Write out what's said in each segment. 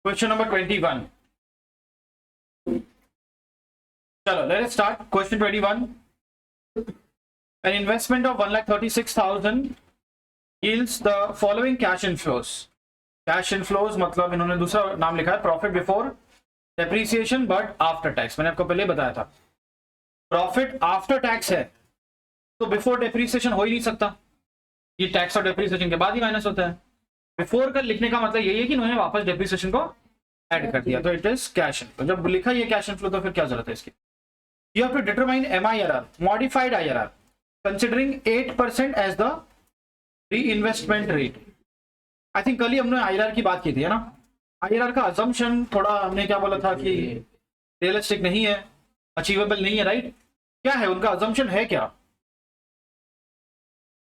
Question number 21. चलो let us start. Question 21. An investment of 1,36,000 yields the following cash inflows. Cash inflows मतलब इन्होंने दूसरा नाम लिखा है profit before depreciation but after tax. मैंने आपको पहले बताया था प्रॉफिट आफ्टर टैक्स है तो बिफोर डेप्रीसिएशन हो ही नहीं सकता. ये टैक्स और डेप्रीसिएशन के बाद ही माइनस होता है. बिफोर का लिखने का मतलब यही है कि इन्होंने वापस डेप्रीसिएशन को ऐड कर दिया तो इट इज कैश इनफ्लो. जब लिखा ये कैश इनफ्लो तो फिर क्या जरूरत है इसकी. You have to determine MIRR modified IRR considering 8% as the reinvestment rate. I think कल ही हमने IRR की बात की थी है ना. IRR का अजम्पशन थोड़ा हमने क्या बोला था कि रियलिस्टिक नहीं है, अचीवेबल नहीं है. राइट क्या है उनका अजम्पशन है क्या?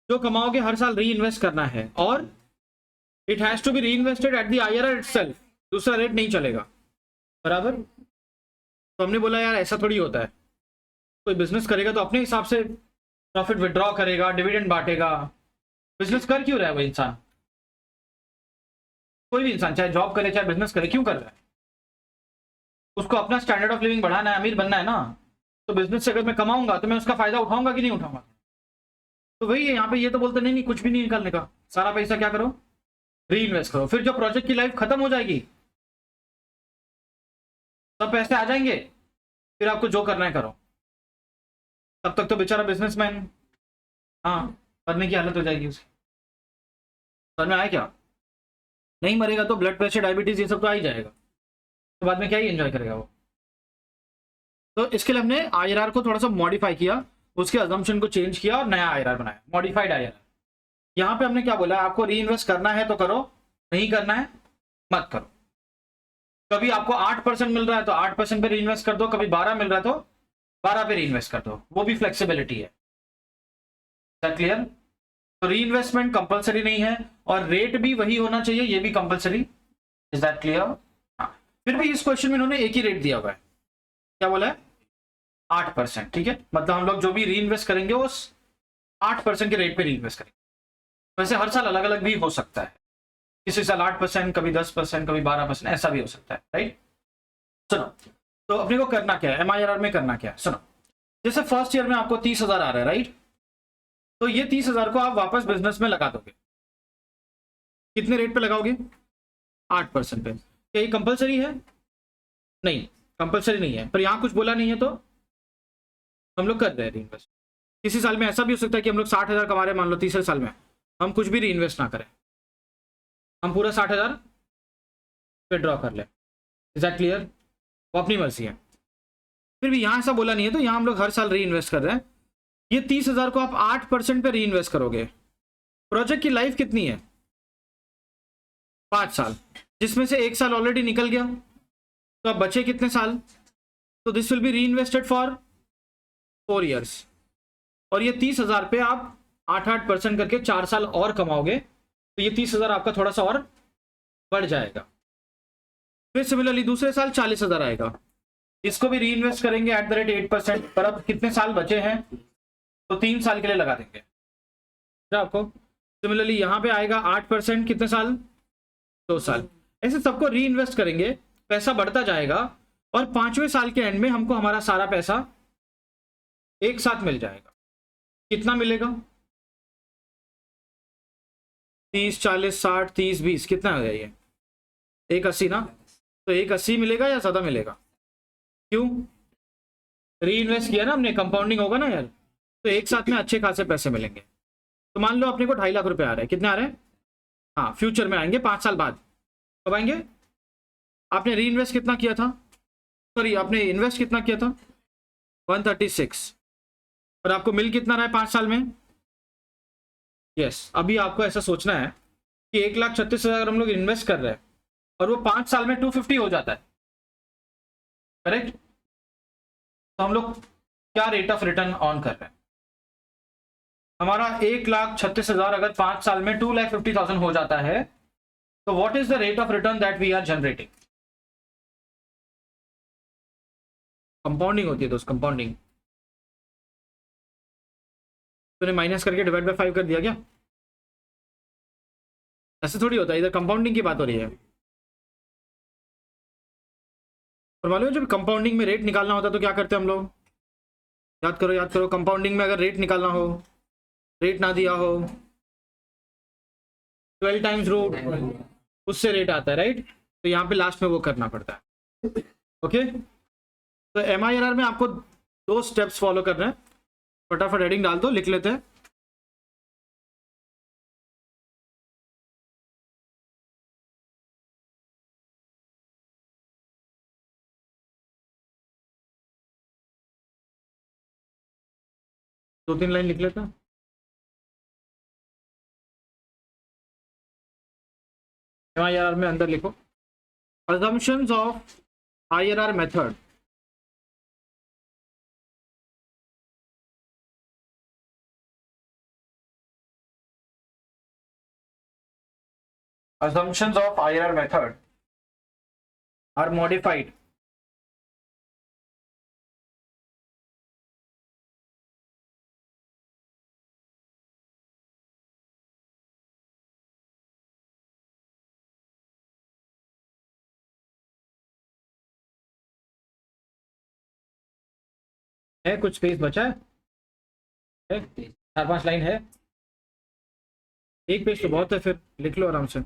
जो कमाओगे हर साल री इन्वेस्ट करना है और इट हैज टू बी री invested at the IRR itself. दूसरा रेट नहीं चलेगा. बराबर. तो हमने बोला यार ऐसा थोड़ी होता है. कोई बिजनेस करेगा तो अपने हिसाब से प्रॉफिट विड्रॉ करेगा, डिविडेंड बांटेगा. बिजनेस कर क्यों रहा है वो इंसान? कोई भी इंसान चाहे जॉब करे चाहे बिजनेस करे, क्यों कर रहा है? उसको अपना स्टैंडर्ड ऑफ लिविंग बढ़ाना है, अमीर बनना है ना. तो बिजनेस से अगर मैं कमाऊंगा तो मैं उसका फायदा उठाऊंगा कि नहीं उठाऊंगा? तो वही है यहाँ पे. ये तो बोलते नहीं कुछ भी नहीं निकालने का, सारा पैसा क्या करो री इन्वेस्ट करो. फिर जब प्रोजेक्ट की लाइफ खत्म हो जाएगी तब पैसे आ जाएंगे, फिर आपको जो करना है करो. तब तक तो बेचारा बिजनेसमैन हाँ मरने की हालत हो जाएगी उसकी. समझ में आया क्या? नहीं मरेगा तो ब्लड प्रेशर डायबिटीज ये सब तो आ ही जाएगा. तो बाद में क्या ही एंजॉय करेगा वो. तो इसके लिए हमने IRR को थोड़ा सा मॉडिफाई किया, उसके अजम्पशन को चेंज किया और नया IRR बनाया, मॉडिफाइड IRR. यहाँ पे हमने क्या बोला, आपको री इन्वेस्ट करना है तो करो, नहीं करना है मत करो. कभी आपको 8% मिल रहा है तो 8% पे री इन्वेस्ट कर दो, कभी 12 मिल रहा है तो 12 पे री इन्वेस्ट कर दो. वो भी फ्लेक्सिबिलिटी है. क्लियर? तो री इन्वेस्टमेंट कंपल्सरी नहीं है और रेट भी वही होना चाहिए, ये भी कंपल्सरी. Is that clear? हाँ. फिर भी इस क्वेश्चन में इन्होंने एक ही रेट दिया हुआ है. क्या बोला है? 8%. ठीक है, मतलब हम लोग जो भी री इन्वेस्ट करेंगे वो 8% के रेट पे री इन्वेस्ट करेंगे. वैसे हर साल अलग अलग भी हो सकता है. किसी साल 8%, कभी 10%, कभी 12%, ऐसा भी हो सकता है. राइट. सुनो तो अपने को करना क्या है, MIRR में करना क्या है. सुनो जैसे फर्स्ट ईयर में आपको 30,000 आ रहा है. राइट. तो ये 30,000 को आप वापस बिजनेस में लगा दोगे. कितने रेट पे लगाओगे? 8% पे. क्या ये कंपलसरी है? नहीं कंपलसरी नहीं है, पर यहां कुछ बोला नहीं है तो हम लोग कर रहे हैं री इन्वेस्ट. किसी साल में ऐसा भी हो सकता है कि हम लोग 60,000 कमा रहे हैं, मान लो तीसरे साल में हम कुछ भी री इन्वेस्ट ना करें, हम पूरा 60,000 पे ड्रॉ कर लें. Is that clear? वो अपनी मर्जी है. फिर भी यहां ऐसा बोला नहीं है तो यहां हम लोग हर साल री इन्वेस्ट कर रहे हैं. ये 30,000 को आप 8% पे री इन्वेस्ट करोगे. प्रोजेक्ट की लाइफ कितनी है? 5 साल, जिसमें से 1 साल ऑलरेडी निकल गया, तो अब बचे कितने साल? तो दिस विल बी री इन्वेस्टेड फॉर 4 years. और ये 30,000 पे आप 8% करके 4 साल और कमाओगे तो ये 30,000 आपका थोड़ा सा और बढ़ जाएगा. फिर सिमिलरली दूसरे साल 40,000 आएगा, इसको भी री इन्वेस्ट करेंगे एट द रेट 8%. पर अब कितने साल बचे हैं तो 3 साल के लिए लगा देंगे आपको. सिमिलरली यहाँ पे आएगा 8%, कितने साल? 2 साल. ऐसे सबको री इन्वेस्ट करेंगे, पैसा बढ़ता जाएगा और 5वें साल के एंड में हमको हमारा सारा पैसा एक साथ मिल जाएगा. कितना मिलेगा? 30, 40, 60, 30, 20 कितना हो गया ये? 180 ना. तो 180 मिलेगा या ज्यादा मिलेगा? क्यों? री इन्वेस्ट किया ना हमने, कंपाउंडिंग होगा ना यार. तो एक साथ में अच्छे खासे पैसे मिलेंगे. तो मान लो अपने को 2.5 लाख रुपए आ रहे हैं. कितने आ रहे हैं? हाँ फ्यूचर में आएंगे 5 साल बाद. कब आएंगे? आपने री इन्वेस्ट कितना किया था, सॉरी आपने इन्वेस्ट कितना किया था? 136. और आपको मिल कितना रहा है 5 साल में? यस. अभी आपको ऐसा सोचना है कि 1,36,000 हम लोग इन्वेस्ट कर रहे हैं और वो 5 साल में 250 हो जाता है. करेक्ट. तो हम लोग क्या रेट ऑफ रिटर्न ऑन कर रहे हैं? हमारा 1,36,000 अगर 5 साल में 2,50,000 हो जाता है तो what is the rate of return that we are generating? Compounding होती है दोस्त, कंपाउंडिंग. तूने माइनस करके डिवाइड बाय 5 कर दिया क्या? ऐसे थोड़ी होता है, इधर कंपाउंडिंग की बात हो रही है. और मालूम है जब कंपाउंडिंग में रेट निकालना होता है तो क्या करते हैं हम लोग? याद करो, कंपाउंडिंग में अगर रेट निकालना हो, रेट ना दिया हो, 12 टाइम्स रूट, उससे रेट आता है, राइट? तो यहाँ पे लास्ट में वो करना पड़ता है। ओके, तो MIRR में आपको 2 स्टेप्स फॉलो करना है। फटाफट हेडिंग डाल दो, लिख लेते हैं। दो तीन लाइन लिख लेते हैं। MIRR में अंदर लिखो, assumptions of IRR method। Assumptions of IRR method are modified है। कुछ पेज बचा है? 4-5 लाइन है। एक पेज तो बहुत है, फिर लिख लो आराम से।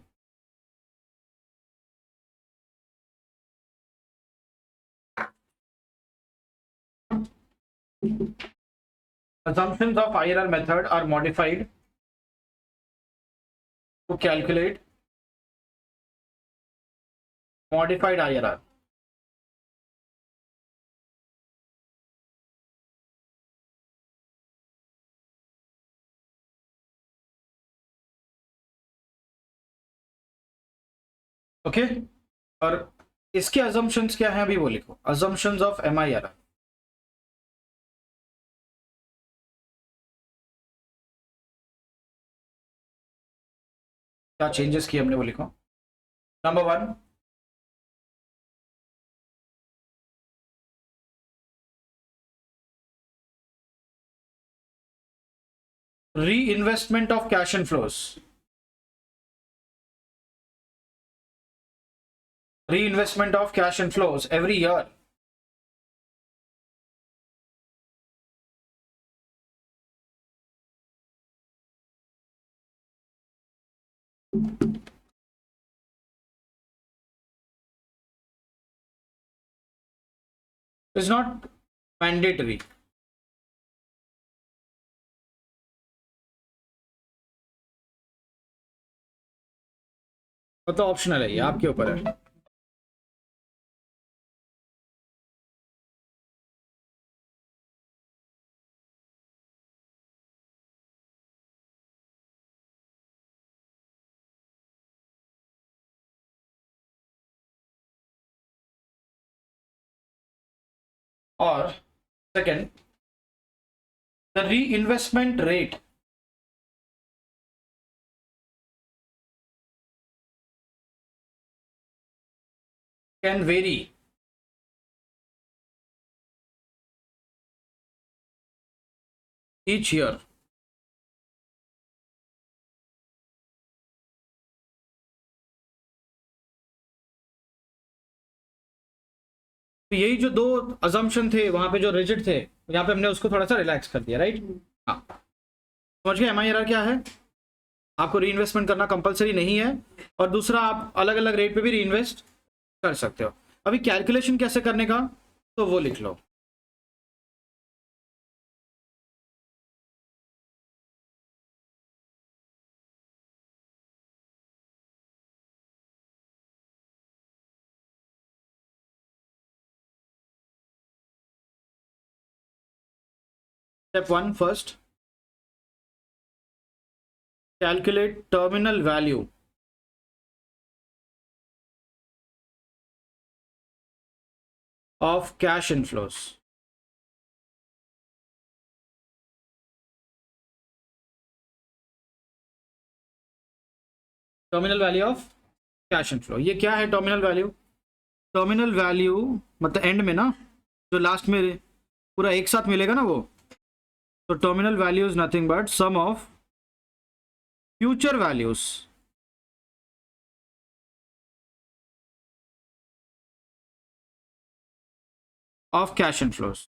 Assumptions of IRR method are modified to calculate modified IRR। Okay, और इसके assumptions क्या है अभी वो लिखो, assumptions of MIRR। क्या चेंजेस किए हमने वो लिखो। Number 1, reinvestment of cash inflows। Reinvestment of cash inflows every year is not mandatory। वो तो ऑप्शनल है, ये आपके ऊपर है। और second, the reinvestment rate can vary each year। तो यही जो 2 अजम्पशन थे वहां पे जो रिजिड थे, यहाँ पे हमने उसको थोड़ा सा रिलैक्स कर दिया, राइट? हाँ, समझ गए MIRR क्या है? आपको री इन्वेस्टमेंट करना कंपलसरी नहीं है, और दूसरा आप अलग अलग रेट पे भी री इन्वेस्ट कर सकते हो। अभी कैलकुलेशन कैसे करने का, तो वो लिख लो। Step 1 first, calculate terminal value of cash inflows। Terminal value of cash inflow, ये क्या है टर्मिनल वैल्यू? टर्मिनल वैल्यू मतलब एंड में ना, जो लास्ट में पूरा एक साथ मिलेगा ना वो। तो terminal value is nothing but sum of future values of cash inflows.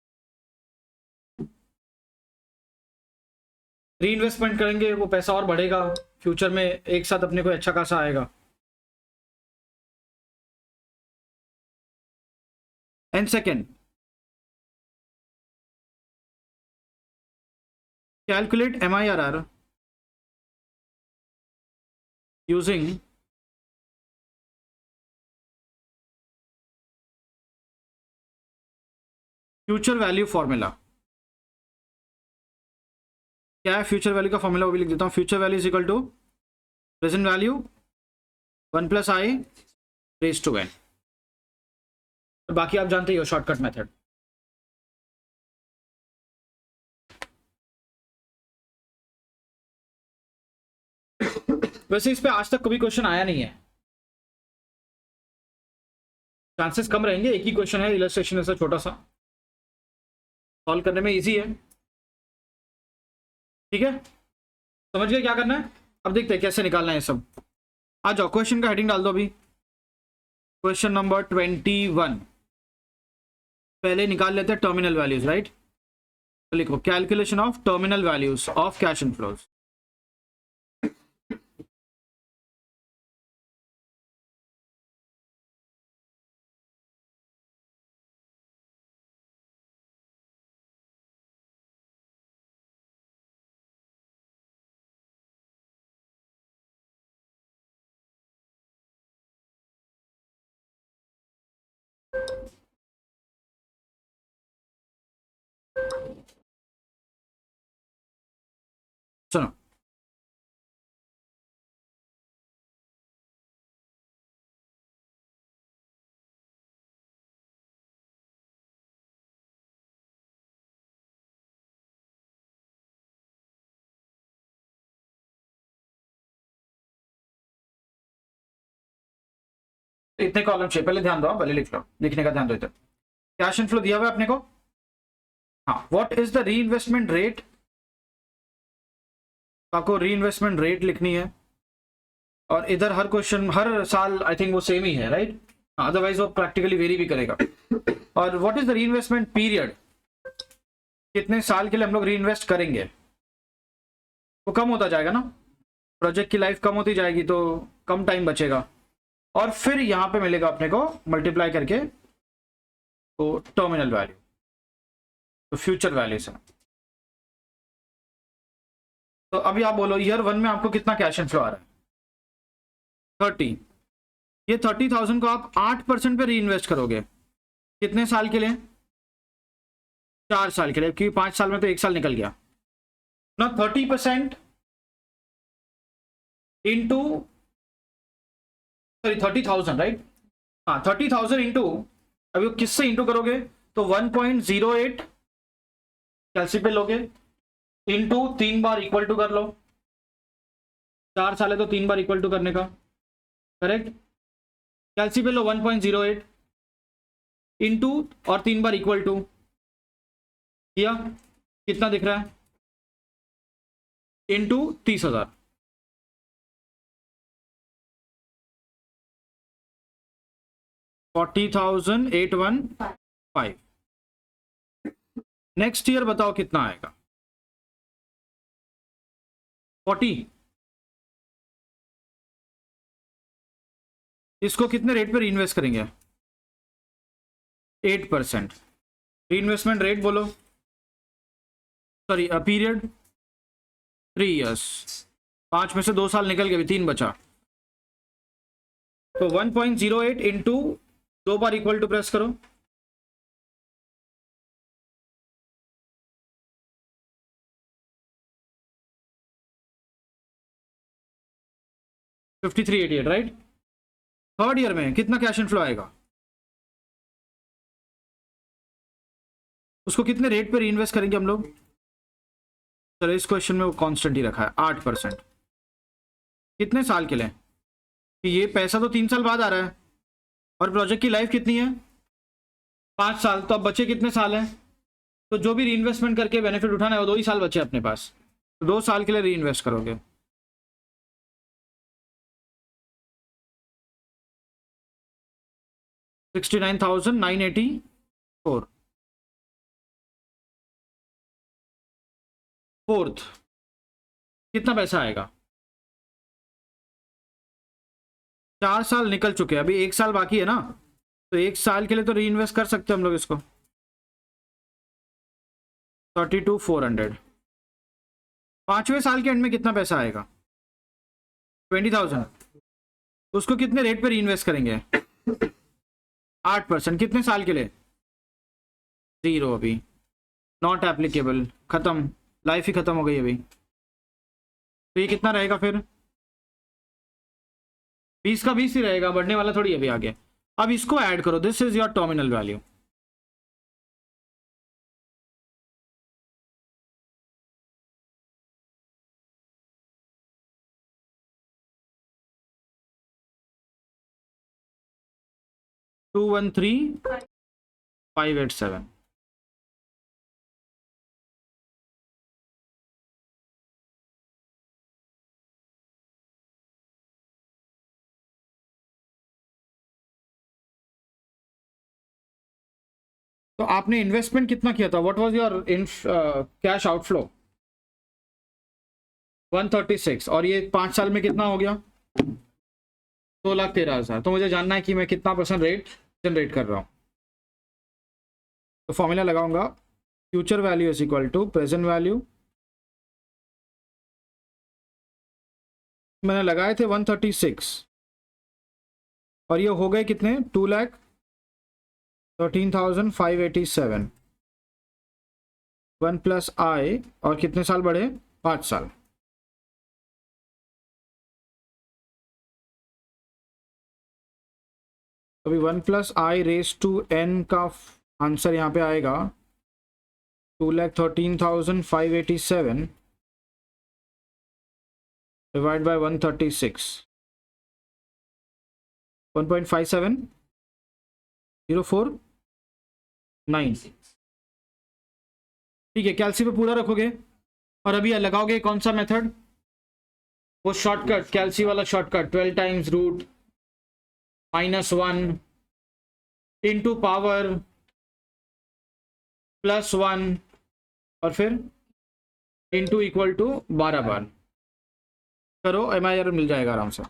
Reinvestment करेंगे वो पैसा और बढ़ेगा, फ्यूचर में एक साथ अपने को अच्छा खासा आएगा। And second, calculate MIRR using future value formula. क्या है फ्यूचर वैल्यू का फॉर्मूला, वो भी लिख देता हूँ। Future value is equal to present value 1 + i raise to n। बाकी आप जानते ही हो शॉर्टकट मेथड। वैसे इस पे आज तक कभी क्वेश्चन आया नहीं है, चांसेस कम रहेंगे। एक ही क्वेश्चन है, इलस्ट्रेशन ऐसा छोटा सा, सॉल्व करने में इजी है। ठीक है, समझ गए क्या करना है। अब देखते हैं कैसे निकालना है सब। आ जाओ, क्वेश्चन का हेडिंग डाल दो अभी। क्वेश्चन नंबर 21 पहले निकाल लेते हैं टर्मिनल वैल्यूज, राइट। तो लिखो calculation of terminal values of cash inflows. सुनो, इतने कॉलम चाहिए, पहले ध्यान दो, पहले लिख लो, लिखने का ध्यान दो। इधर कैश इनफ्लो दिया हुआ है अपने को। हाँ, व्हाट इज द री इन्वेस्टमेंट रेट, आपको री इन्वेस्टमेंट रेट लिखनी है। और इधर हर क्वेश्चन हर साल आई थिंक वो सेम ही है, राइट। अदरवाइज वो प्रैक्टिकली वेरी भी करेगा। और व्हाट इज द री इन्वेस्टमेंट पीरियड, कितने साल के लिए हम लोग री इन्वेस्ट करेंगे। वो कम होता जाएगा ना, प्रोजेक्ट की लाइफ कम होती जाएगी तो कम टाइम बचेगा। और फिर यहां पे मिलेगा अपने को मल्टीप्लाई करके तो टर्मिनल वैल्यू, तो फ्यूचर वैल्यू से। तो अभी आप बोलो ईयर 1 में आपको कितना कैश इनफ्लो आ रहा है, 30। ये 30,000 को आप 8% पे री इन्वेस्ट करोगे, कितने साल के लिए, 4 साल के लिए, क्योंकि 5 साल में तो 1 साल निकल गया ना। 30% इंटू, सॉरी 30,000, राइट। हाँ 30,000 इंटू, अभी वो किससे इंटू करोगे तो 1.08 कैलसी पे लोगे, इंटू 3 बार इक्वल टू कर लो। 4 साल है तो 3 बार इक्वल टू करने का, करेक्ट। कैलसी पे लो 1.08 इंटू और 3 बार इक्वल टू किया, कितना दिख रहा है, इंटू 30,000। 40,815। नेक्स्ट ईयर बताओ कितना आएगा, 40। इसको कितने रेट पे रीइन्वेस्ट करेंगे, 8%। रीइन्वेस्टमेंट रेट बोलो, सॉरी पीरियड 3 इयर्स। 5 में से 2 साल निकल गए, 3 बचा। तो 1.08 इंटू 2 बार इक्वल टू प्रेस करो, $5388, राइट। थर्ड ईयर में कितना कैश इनफ्लो आएगा, उसको कितने रेट पे रीइन्वेस्ट करेंगे हम लोग। चलो इस क्वेश्चन में वो कांस्टेंट ही रखा है 8%। कितने साल के लिए, कि ये पैसा तो 3 साल बाद आ रहा है और प्रोजेक्ट की लाइफ कितनी है 5 साल, तो अब बचे कितने साल हैं। तो जो भी रीइन्वेस्टमेंट करके बेनिफिट उठाना है वो 2 ही साल बचे अपने पास, तो 2 साल के लिए रीइन्वेस्ट करोगे। $69,984। फोर्थ कितना पैसा आएगा? 4 साल निकल चुके हैं, अभी 1 साल बाकी है ना, तो 1 साल के लिए तो री इन्वेस्ट कर सकते हैं हम लोग इसको। 32,400। 5वें साल के एंड में कितना पैसा आएगा? 20,000। उसको कितने रेट पे री इन्वेस्ट करेंगे? 8%। कितने साल के लिए? 0 अभी, नॉट एप्लीकेबल, खत्म, लाइफ ही खत्म हो गई अभी। तो ये कितना रहेगा फिर? 20 का 20 ही रहेगा, बढ़ने वाला थोड़ी अभी आगे। अब इसको ऐड करो, this is your terminal value. To 13587। तो आपने इन्वेस्टमेंट कितना किया था? What was your cash outflow? 136। और ये 5 साल में कितना हो गया? 2,13,000। तो मुझे जानना है कि मैं कितना परसेंट रेट जनरेट कर रहा हूँ। तो फॉर्मूला लगाऊंगा, future value is equal to present value. मैंने लगाए थे 136 और ये हो गए कितने? 2,13,587। 1 प्लस आई, और कितने साल बढ़े? 5 साल। अभी 1 plus i raise to n का आंसर यहाँ पे आएगा 2,13,587 डिवाइड बाय 136, 1.5704,9। ठीक है, कैलसी पे पूरा रखोगे और अभी लगाओगे कौन सा मेथड? वो शॉर्टकट, कैलसी वाला shortcut, 12 times root -1 into power +1 और फिर इंटू इक्वल टू 12 बार करो, MIR मिल जाएगा आराम से।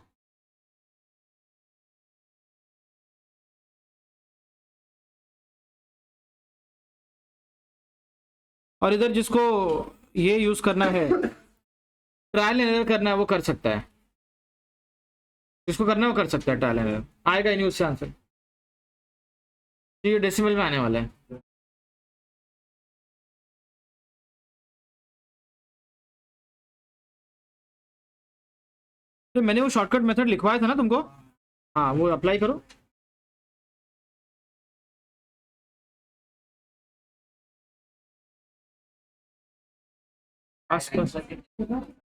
और इधर जिसको ये यूज करना है, ट्रायल एंड एरर करना है, वो कर सकता है। जिसको करना है वो कर सकता है, ट्रायल एंड एरर आएगा न्यूज से आंसर। ये डेसिमल में आने वाला है। तो मैंने वो शॉर्टकट मेथड लिखवाया था ना तुमको, हाँ वो अप्लाई करो।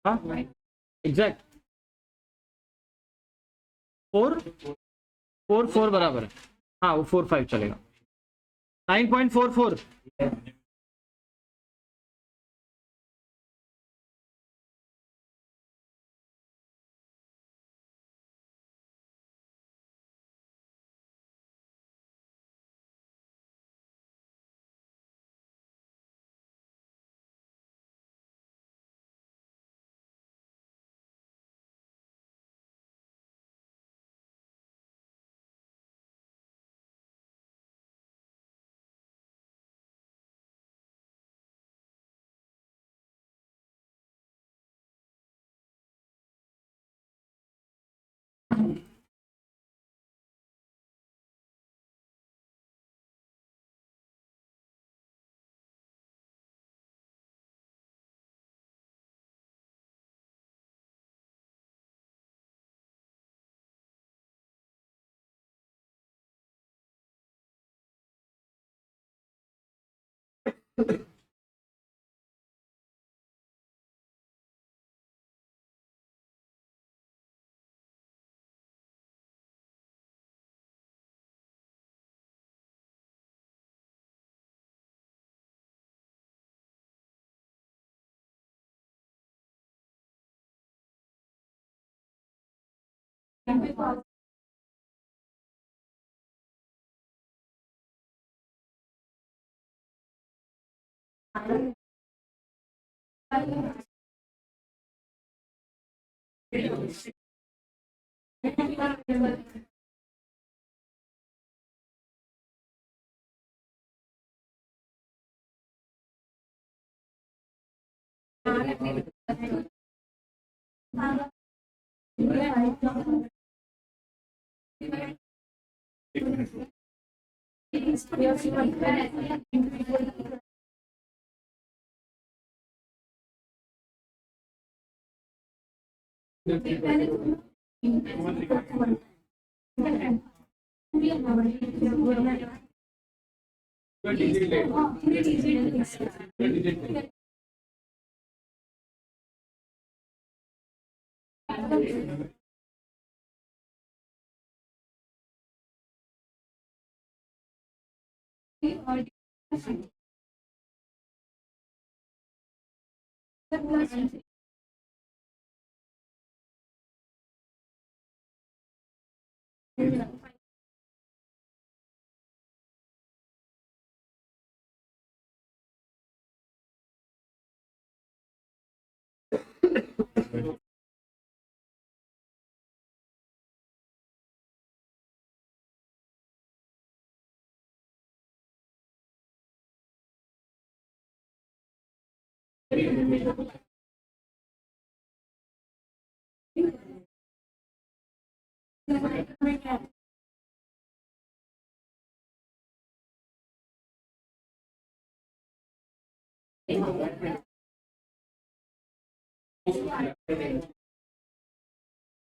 हाँ एग्जैक्ट, 4 4 4 बराबर है। हाँ वो 4 5 चलेगा। 9.44।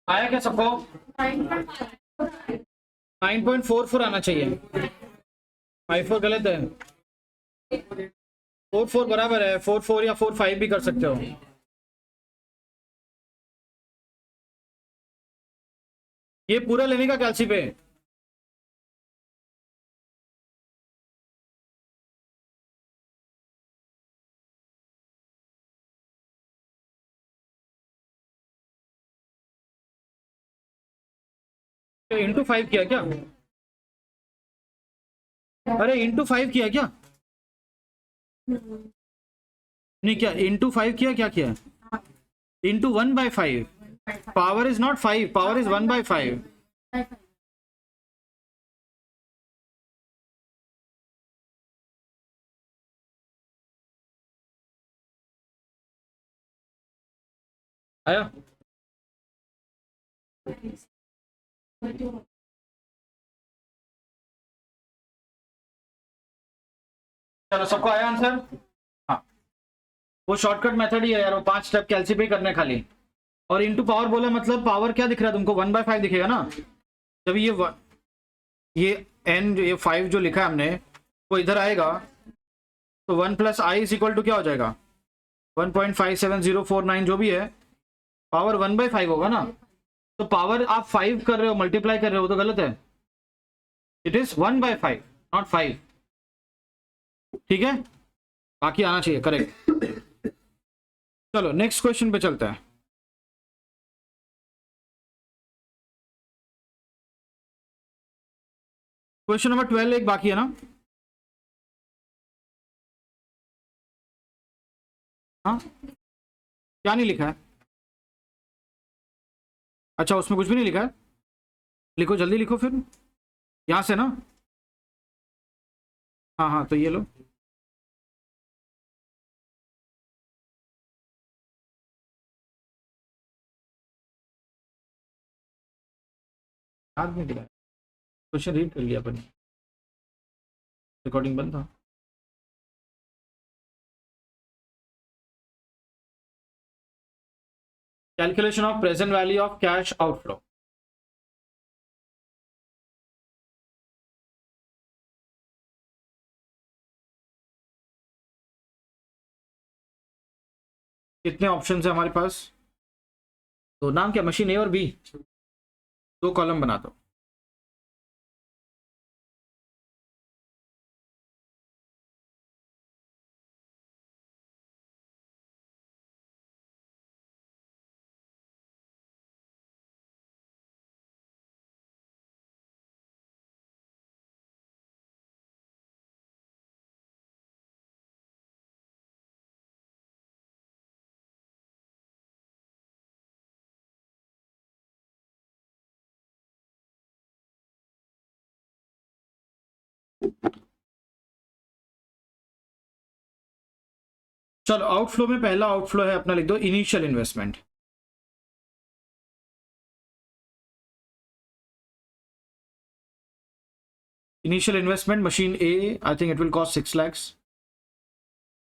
आया क्या सबको? 9.44 आना चाहिए। 5.4 गलत है, 4.4 बराबर है। 4.4 या 4.5 भी कर सकते हो। ये पूरा लेने का कैल्सी पे। इंटू 5 किया क्या? अरे इंटू 5 किया क्या? नहीं, क्या इंटू 5 किया, क्या किया? Into 1/5। Power is not 5, power is 1/5। आया? चलो, सबको आया आंसर? हाँ, वो शॉर्टकट मेथड ही है यार, वो 5 स्टेप कैल्सी करने खाली। और इंटू पावर बोला मतलब पावर क्या दिख रहा है तुमको? 1/5 दिखेगा ना। जब ये n जो ये 5 जो लिखा है हमने वो इधर आएगा तो 1 plus i is equal to क्या हो जाएगा? 1.57049 जो भी है, पावर 1/5 होगा ना। तो पावर आप 5 कर रहे हो, मल्टीप्लाई कर रहे हो, तो गलत है। It is 1/5, not 5। ठीक है, बाकी आना चाहिए करेक्ट। चलो नेक्स्ट क्वेश्चन पे चलते हैं। क्वेश्चन नंबर 12 एक बाकी है ना? हाँ, क्या नहीं लिखा है? अच्छा, उसमें कुछ भी नहीं लिखा है? लिखो, जल्दी लिखो फिर, यहां से ना। हाँ हाँ, तो ये लो। याद नहीं दिलाया, क्वेश्चन रीड कर लिया अपन, रिकॉर्डिंग बंद था। Calculation of present value of cash outflow. कितने ऑप्शन है हमारे पास? तो नाम क्या, मशीन ए और बी, दो कॉलम बना दो। चलो आउटफ्लो में पहला आउटफ्लो है अपना, लिख दो initial investment. Initial investment machine A, I think it will cost 6 lakhs,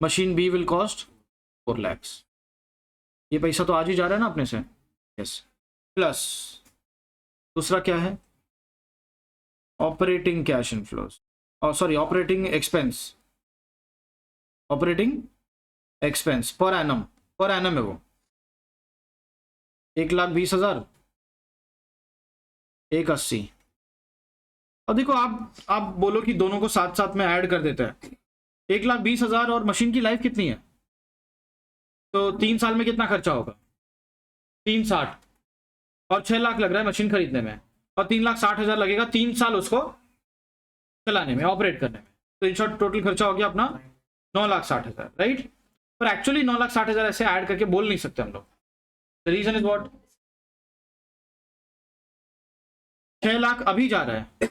machine B will cost 4 lakhs। ये पैसा तो आज ही जा रहा है ना अपने से, यस। प्लस दूसरा क्या है, ऑपरेटिंग कैश इनफ्लोज, और sorry operating expense, operating expense per annum, per annum है वो 1,20,000, 1,80। अब देखो आप बोलो कि दोनों को साथ साथ में ऐड कर देते हैं, 1,20,000 और मशीन की लाइफ कितनी है, तो 3 साल में कितना खर्चा होगा, 360, और 6 लाख लग रहा है मशीन खरीदने में, और 3,60,000 लगेगा 3 साल उसको चलाने में, ऑपरेट करने में। तो इन शॉर्ट टोटल खर्चा हो गया अपना 9,60,000, राइट। पर एक्चुअली 9,60,000 ऐसे ऐड करके बोल नहीं सकते हम लोग। The reason is what, 6 lakh अभी जा रहा है,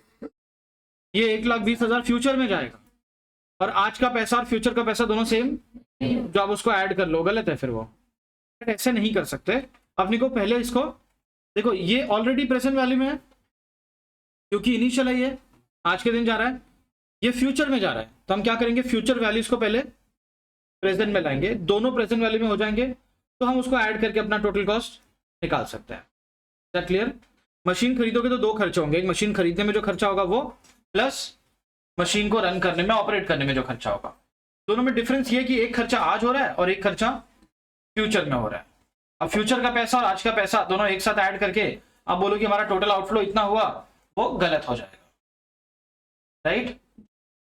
ये 1,20,000 फ्यूचर में जाएगा, और आज का पैसा और फ्यूचर का पैसा दोनों सेम, जो आप उसको ऐड कर लो, गलत है फिर वो, ऐसे नहीं कर सकते। अपने को पहले इसको देखो, ये ऑलरेडी प्रेजेंट वैल्यू में है क्योंकि इनिशियल है, ये आज के दिन जा रहा है, ये फ्यूचर में जा रहा है, तो हम क्या करेंगे, फ्यूचर वैल्यूज को पहले प्रेजेंट में लाएंगे, दोनों प्रेजेंट वैल्यू में हो जाएंगे, तो हम उसको ऐड करके अपना टोटल कॉस्ट निकाल सकते हैं। That clear. मशीन खरीदोगे तो 2 खर्चे होंगे, एक मशीन खरीदने में जो खर्चा होगा वो, प्लस मशीन को रन करने में, ऑपरेट करने में जो खर्चा होगा। दोनों में डिफरेंस ये कि एक खर्चा आज हो रहा है और एक खर्चा फ्यूचर में हो रहा है। अब फ्यूचर का पैसा और आज का पैसा दोनों एक साथ ऐड करके आप बोलो कि हमारा टोटल आउटफ्लो इतना हुआ, वो गलत हो जाएगा, राइट।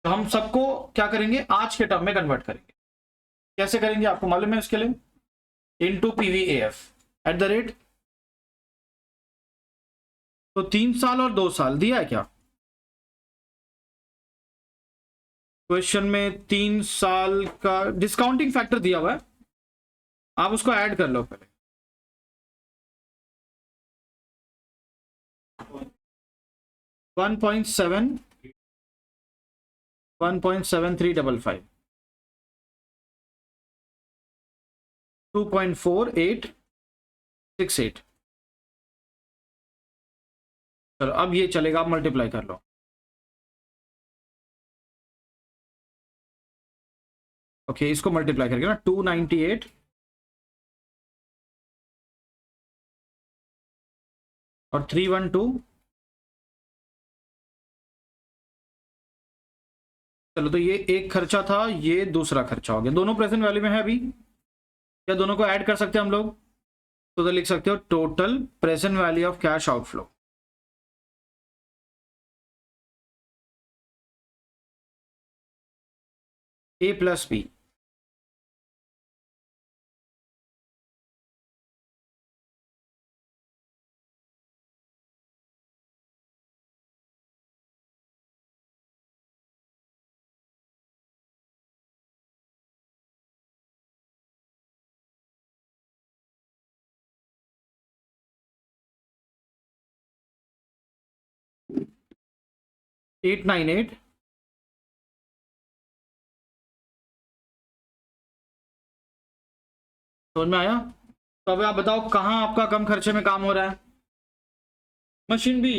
तो हम सबको क्या करेंगे, आज के टर्म में कन्वर्ट करेंगे। कैसे करेंगे आपको मालूम है उसके लिए, into PVAF at the rate, तो 3 साल और 2 साल दिया है क्या क्वेश्चन में, 3 साल का डिस्काउंटिंग फैक्टर दिया हुआ है, आप उसको ऐड कर लो पहले। 1.7355, 2.4868। चलो अब ये चलेगा, आप मल्टीप्लाई कर लो। ओके इसको मल्टीप्लाई करके ना, 298 और 312, चलो तो ये एक खर्चा था, ये दूसरा खर्चा हो गया, दोनों प्रेजेंट वैल्यू में है अभी, क्या दोनों को ऐड कर सकते हैं हम लोग, तो लिख सकते हो total present value of cash outflow, A plus B। At 9 8 समझ में आया। तो अब आप बताओ कहाँ आपका कम खर्चे में काम हो रहा है, मशीन भी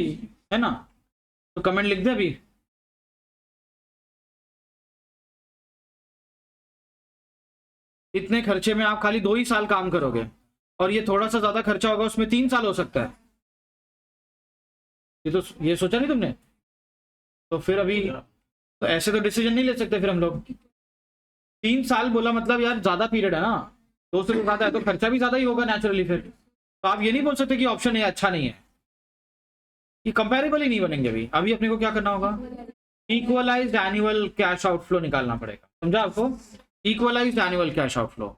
है ना, तो कमेंट लिख दे अभी। इतने खर्चे में आप खाली 2 ही साल काम करोगे, और ये थोड़ा सा ज्यादा खर्चा होगा उसमें 3 साल हो सकता है, ये सोचा नहीं तुमने, तो फिर अभी तो ऐसे तो डिसीजन नहीं ले सकते फिर हम लोग। 3 साल बोला मतलब यार ज्यादा पीरियड है ना, 2 से ज्यादा है तो खर्चा भी ज्यादा ही होगा नेचुरली, फिर तो आप ये नहीं बोल सकते कि ऑप्शन ए अच्छा नहीं है, ये कंपेरेबल ही नहीं बनेंगे। अभी अभी अपने को क्या करना होगा, इक्वलाइज्ड एनुअल कैश आउटफ्लो निकालना पड़ेगा, समझा आपको, इक्वलाइज्ड एनुअल कैश आउटफ्लो।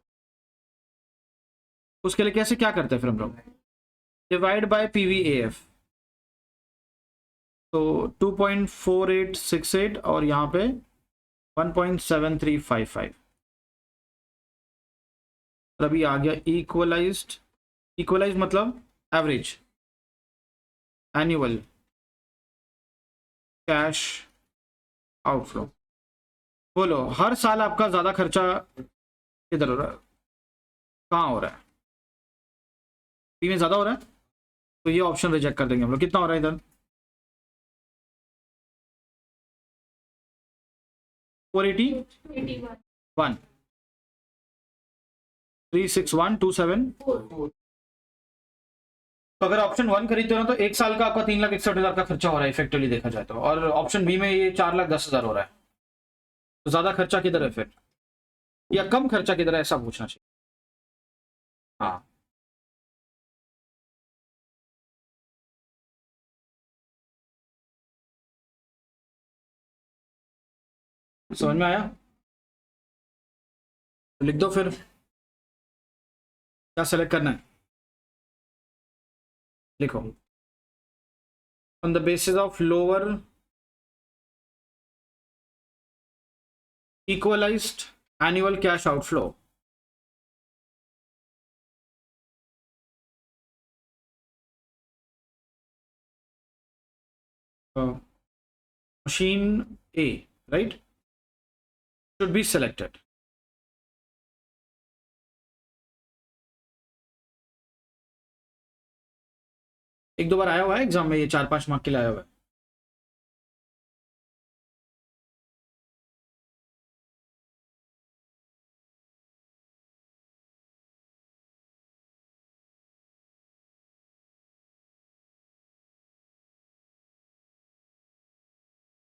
उसके लिए कैसे क्या करते हैं फिर हम लोग, डिवाइड बाय PVAF, तो 2.4868 और यहाँ पे 1.7355, अभी आ गया इक्वलाइज्ड, इक्वलाइज्ड मतलब एवरेज एनुअल कैश आउटफ्लो। बोलो हर साल आपका ज्यादा खर्चा किधर हो रहा है, कहाँ हो रहा है? बी में ज्यादा हो रहा है, तो ये ऑप्शन रिजेक्ट कर देंगे हम लोग। कितना हो रहा है इधर? 481 36127। तो अगर ऑप्शन 1 खरीदते हो ना तो एक साल का आपका 3,61,000 का खर्चा हो रहा है इफेक्टिवली देखा जाए तो, और ऑप्शन बी में ये 4,10,000 हो रहा है। तो ज्यादा खर्चा किधर है फिर, या कम खर्चा किधर है, ऐसा पूछना चाहिए। हाँ समझ में आया? तो लिख दो फिर, क्या सेलेक्ट करना है, लिखो। On the basis of lower equalised annual cash outflow, machine A, right, should be selected. एक दो बार आया हुआ है एग्जाम में, ये 4-5 मार्क के लिए आया हुआ है।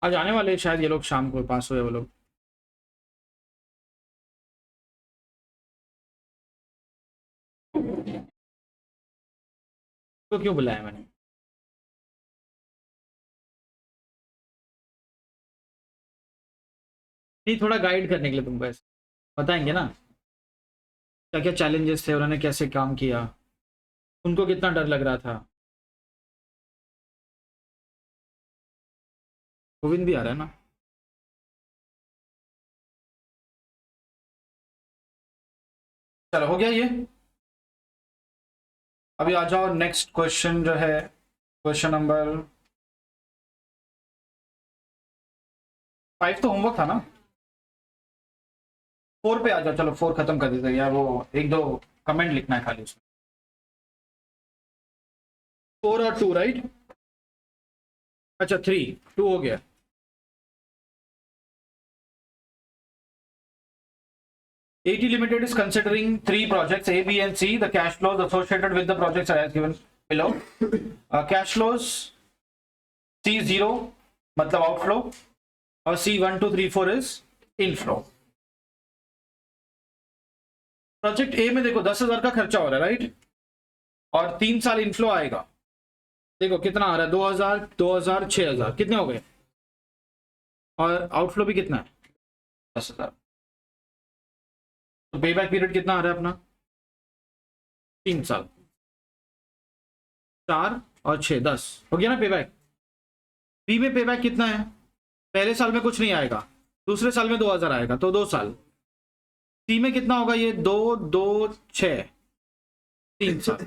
आज आने वाले शायद ये लोग, शाम को पास हुए वो लोग। तो क्यों बुलाया मैंने? नहीं, थोड़ा गाइड करने के लिए तुमको, ऐसे बताएंगे ना क्या क्या चैलेंजेस थे, उन्होंने कैसे काम किया, उनको कितना डर लग रहा था। गोविंद भी आ रहा है ना? चलो हो गया ये। अभी आ जाओ नेक्स्ट क्वेश्चन जो है, क्वेश्चन नंबर 5 तो होमवर्क था ना, 4 पे आ जाओ। चलो 4 खत्म कर देते हैं, यार वो एक दो कमेंट लिखना है खाली उसमें। 4 और 2 राइट, अच्छा 3, 2 हो गया। AT Limited is considering 3 projects A, B and C. The cash flows associated with the projects are as given below. Cash flows C0 मतलब outflow, और C1 2 3 4 is inflow. Project A में देखो 10,000 का खर्चा हो रहा है राइट, और 3 साल इनफ्लो आएगा। देखो कितना आ रहा है, 2,000 2,000 6,000 कितने हो गए, और आउटफ्लो भी कितना है 10,000। तो पे बैक पीरियड कितना आ रहा है अपना, 3 साल, 4 और 6 10 हो गया ना पे बैक। बी में पे बैक कितना है, पहले साल में कुछ नहीं आएगा, दूसरे साल में 2,000 आएगा, तो 2 साल। सी में कितना होगा, ये 2 2 6 3 साल।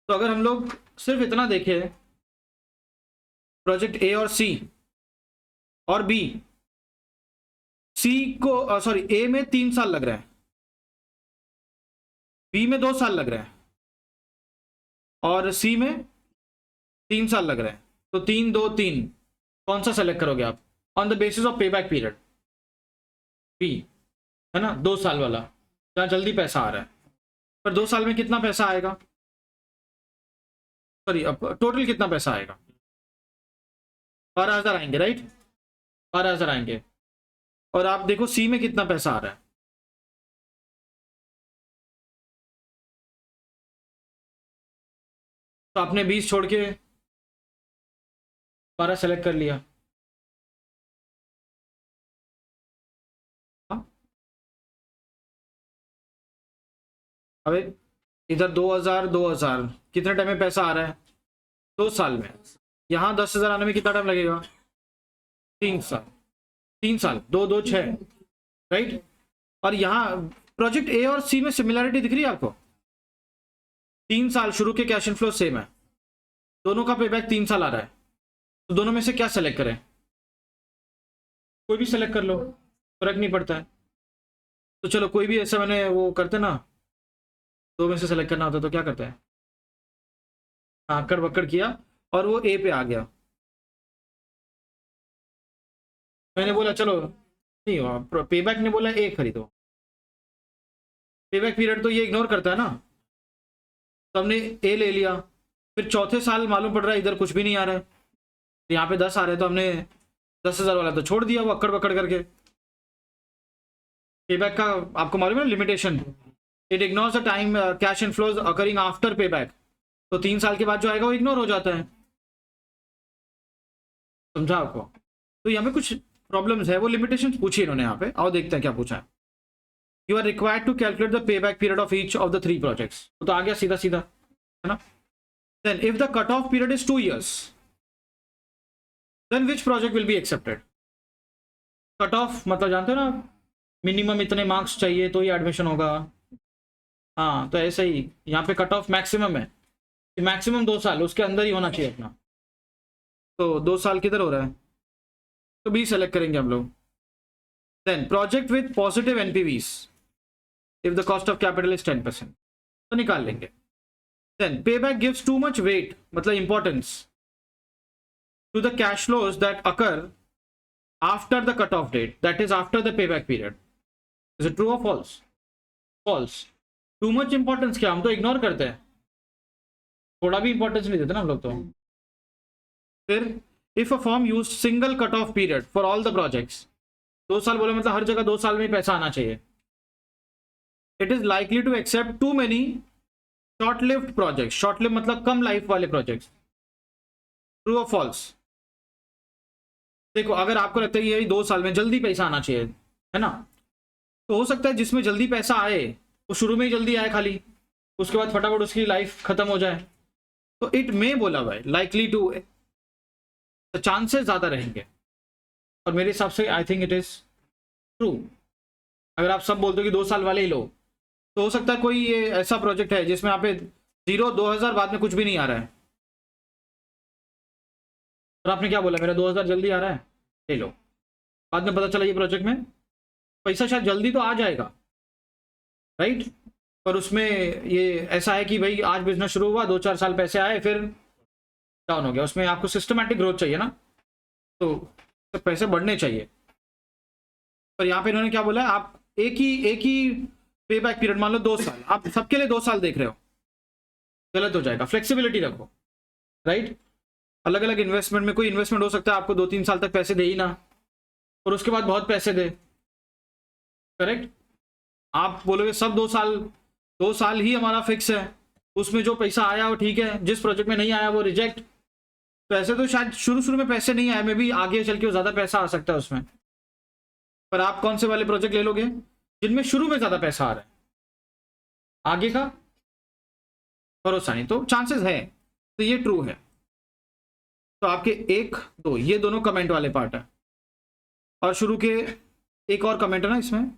तो अगर हम लोग सिर्फ इतना देखें, प्रोजेक्ट ए और सी और बी, सी को सॉरी ए में 3 साल लग रहा है, बी में 2 साल लग रहा है, और सी में 3 साल लग रहा है। तो 3 2 3 कौन सा सेलेक्ट करोगे आप ऑन द बेसिस ऑफ पे बैक पीरियड? बी है ना, 2 साल वाला, जहाँ जल्दी पैसा आ रहा है। पर 2 साल में कितना पैसा आएगा, सॉरी अब टोटल कितना पैसा आएगा, 12,000 आएंगे राइट, 12,000 आएंगे। और आप देखो सी में कितना पैसा आ रहा है, तो आपने 20 छोड़ के 12 सेलेक्ट कर लिया। हाँ? अबे इधर 2,000 2,000 कितने टाइम में पैसा आ रहा है, 2 साल में। यहाँ 10,000 आने में कितना टाइम लगेगा, 3 साल, 3 साल 2 2 6 राइट। और यहाँ प्रोजेक्ट ए और सी में सिमिलरिटी दिख रही है आपको, 3 साल शुरू के कैश इनफ्लो सेम है, दोनों का पेबैक 3 साल आ रहा है। तो दोनों में से क्या सेलेक्ट करें, कोई भी सेलेक्ट कर लो, फर्क नहीं पड़ता है। तो चलो कोई भी ऐसा मैंने वो करते ना, दो में से सेलेक्ट करना होता तो क्या करते हैं, हाँ अक्कड़ बक्कड़ किया और वो ए पे आ गया। मैंने बोला चलो नहीं हुआ, पे बैक ने बोला ए खरीदो, पे बैक पीरियड तो ये इग्नोर करता है ना, तो हमने ए ले लिया। फिर चौथे साल मालूम पड़ रहा है इधर कुछ भी नहीं आ रहा है, यहाँ पे 10 आ रहे हैं, तो हमने 10,000 वाला तो छोड़ दिया वो अक्कड़ बक्कड़ करके। पे बैक का आपको मालूम है limitation, it ignores the time cash inflows occurring after पे बैक, तो 3 साल के बाद जो आएगा वो इग्नोर हो जाता है। समझा आपको? तो यहाँ पे कुछ प्रॉब्लम्स है, वो लिमिटेशन पूछी इन्होंने यहाँ पे, आओ देखते हैं क्या पूछा है। You are required to calculate the payback period of each of the 3 projects, तो आ गया सीधा सीधा, है ना। Then if the cut off period is 2 years, then which project will be accepted. Cut off मतलब जानते हो ना, मिनिमम इतने मार्क्स चाहिए तो ही एडमिशन होगा। हाँ तो ऐसे ही यहाँ पे कट ऑफ मैक्सिमम है, मैक्सिमम 2 साल उसके अंदर ही होना चाहिए अपना, तो 2 साल किधर हो रहा है, तो बी सेलेक्ट करेंगे हम लोग। Then project with positive NPVs if the cost of capital is 10%, तो निकाल लेंगे। Then payback gives too much weight, मतलब importance to the cash flows that occur after the cut off date, that is after the payback period. Is it true और false? False. Too much importance क्या, हम तो ignore करते हैं, थोड़ा भी importance नहीं देते ना हम लोग तो। फिर if a form use single cut off period for all the projects, 2 साल बोले मतलब हर जगह 2 साल में पैसा आना चाहिए। It is likely to accept too many short lived project, short live मतलब कम लाइफ वाले प्रोजेक्ट्स। ट्रू और फॉल्स? देखो अगर आपको लगता है ये 2 साल में जल्दी पैसा आना चाहिए, है ना, तो हो सकता है जिसमें जल्दी पैसा आए वो शुरू में ही जल्दी आए खाली, उसके बाद फटाफट उसकी लाइफ खत्म हो जाए, तो इट मे बोला हुआ है लाइकली टू, चांसेस ज्यादा रहेंगे, और मेरे हिसाब से आई थिंक इट इज ट्रू। अगर आप सब बोलते हो कि 2 साल वाले ही लो, तो हो सकता है कोई ये ऐसा प्रोजेक्ट है जिसमें यहाँ पे 0 2000 बाद में कुछ भी नहीं आ रहा है, और आपने क्या बोला मेरा 2000 जल्दी आ रहा है ले लो, बाद में पता चला ये प्रोजेक्ट में पैसा शायद जल्दी तो आ जाएगा, राइट, पर उसमें ये ऐसा है कि भाई आज बिजनेस शुरू हुआ 2 4 साल पैसे आए फिर डाउन हो गया, उसमें आपको सिस्टमैटिक ग्रोथ चाहिए ना, तो पैसे बढ़ने चाहिए। पर यहाँ पे इन्होंने क्या बोला है, आप एक ही पे बैक पीरियड मान लो 2 साल, आप सबके लिए 2 साल देख रहे हो, गलत हो जाएगा, फ्लेक्सिबिलिटी रखो, राइट। अलग अलग इन्वेस्टमेंट में कोई इन्वेस्टमेंट हो सकता है आपको 2 3 साल तक पैसे दे ही ना, और उसके बाद बहुत पैसे दे, करेक्ट। आप बोलोगे सब 2 साल, 2 साल ही हमारा फिक्स है, उसमें जो पैसा आया वो ठीक है, जिस प्रोजेक्ट में नहीं आया वो रिजेक्ट। तो ऐसे तो शायद शुरू शुरू में पैसे नहीं आए, मे भी आगे चल के वो ज्यादा पैसा आ सकता है उसमें, पर आप कौन से वाले प्रोजेक्ट ले लोगे जिनमें शुरू में ज्यादा पैसा आ रहा है, आगे का भरोसा नहीं, तो चांसेस है, तो ये ट्रू है। तो आपके 1 2 ये दोनों कमेंट वाले पार्ट है, और शुरू के एक और कमेंट है ना इसमें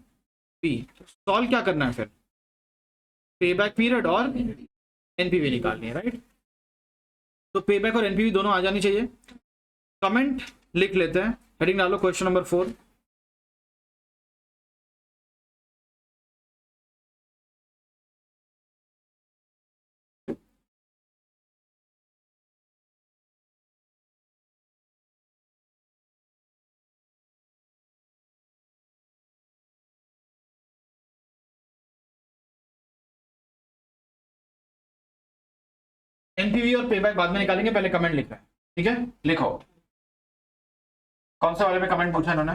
बी, सॉल्व क्या करना है फिर, पे बैक पीरियड और एनपीवी निकालनी है, राइट। तो पे बैक और एनपीवी दोनों आ जानी चाहिए। कमेंट लिख लेते हैं, हेडिंग डालो क्वेश्चन नंबर 4। एनपीवी और पे बैक बाद में निकालेंगे, पहले कमेंट लिख रहे हैं, ठीक है, लिखो कौन से वाले में कमेंट पूछा इन्होंने,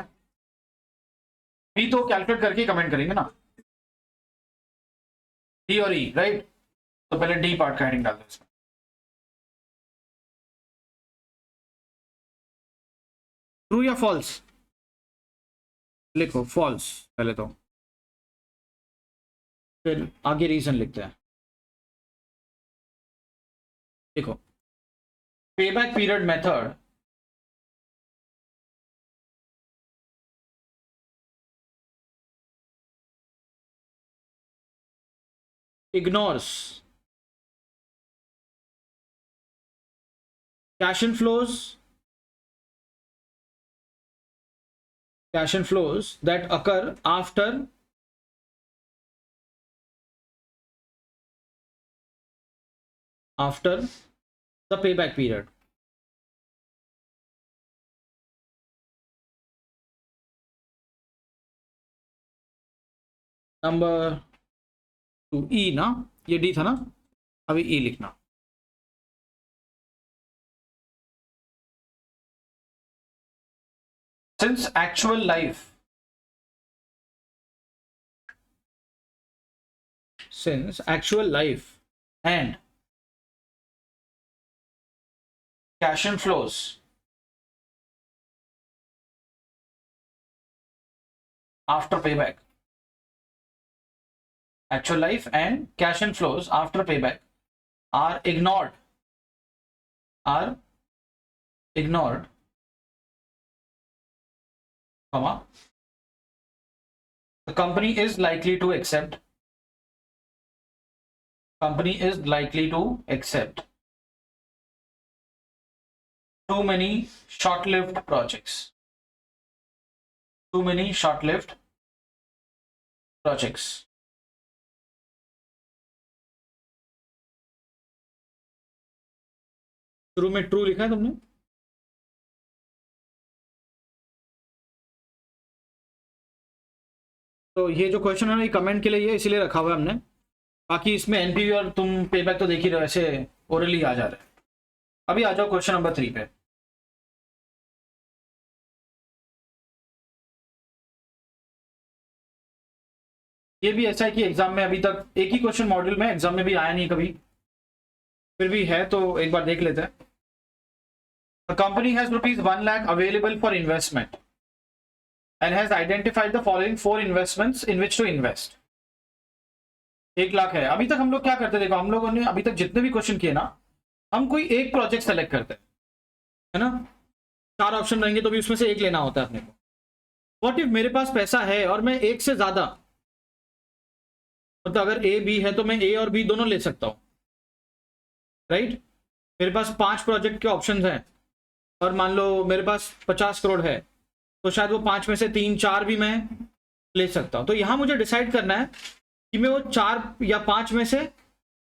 बी तो कैलकुलेट करके कमेंट करेंगे ना, डी और ई, राइट। तो पहले डी पार्ट का हेडिंग डाल दो इसमें। ट्रू या फॉल्स, लिखो फॉल्स पहले तो, फिर आगे रीजन लिखते हैं। देखो पे back period method ignores cash inflows cash inflows that occur after the payback period. Number 2 ई ना, ये डी था ना, अभी ई लिखना. Since actual life and cash inflows after payback, actual life and cash inflows after payback are ignored, comma, the company is likely to accept too many short-lived projects. शुरू में true लिखा है तुमने? तो ये जो क्वेश्चन है ना, ये कमेंट के लिए ये इसीलिए रखा हुआ है हमने. बाकी इसमें एनपीवी और तुम पेबैक तो देख ही रहे हो, ऐसे ओरली आ जा रहे हैं. अभी आ जाओ क्वेश्चन नंबर 3 पे. ये भी ऐसा है कि एग्जाम में अभी तक एक ही क्वेश्चन मॉड्यूल में एग्जाम में भी आया नहीं कभी, फिर भी है तो एक बार देख लेते हैं. The company has ₹1 lakh available for investment and has identified the following 4 investments in which to invest. 1 lakh है. अभी तक हम लोग क्या करते, देखो हम लोगों ने अभी तक जितने भी क्वेश्चन किए ना, हम कोई एक प्रोजेक्ट सेलेक्ट करते हैं, है ना. 4 ऑप्शन रहेंगे तो भी उसमें से एक लेना होता है अपने को. व्हाट इफ मेरे पास पैसा है और मैं एक से ज्यादा, मतलब अगर ए बी है तो मैं ए और बी दोनों ले सकता हूं, राइट. मेरे पास 5 प्रोजेक्ट के ऑप्शन हैं और मान लो मेरे पास 50 करोड़ है, तो शायद वो 5 में से 3-4 भी मैं ले सकता हूं. तो यहां मुझे डिसाइड करना है कि मैं वो 4 या 5 में से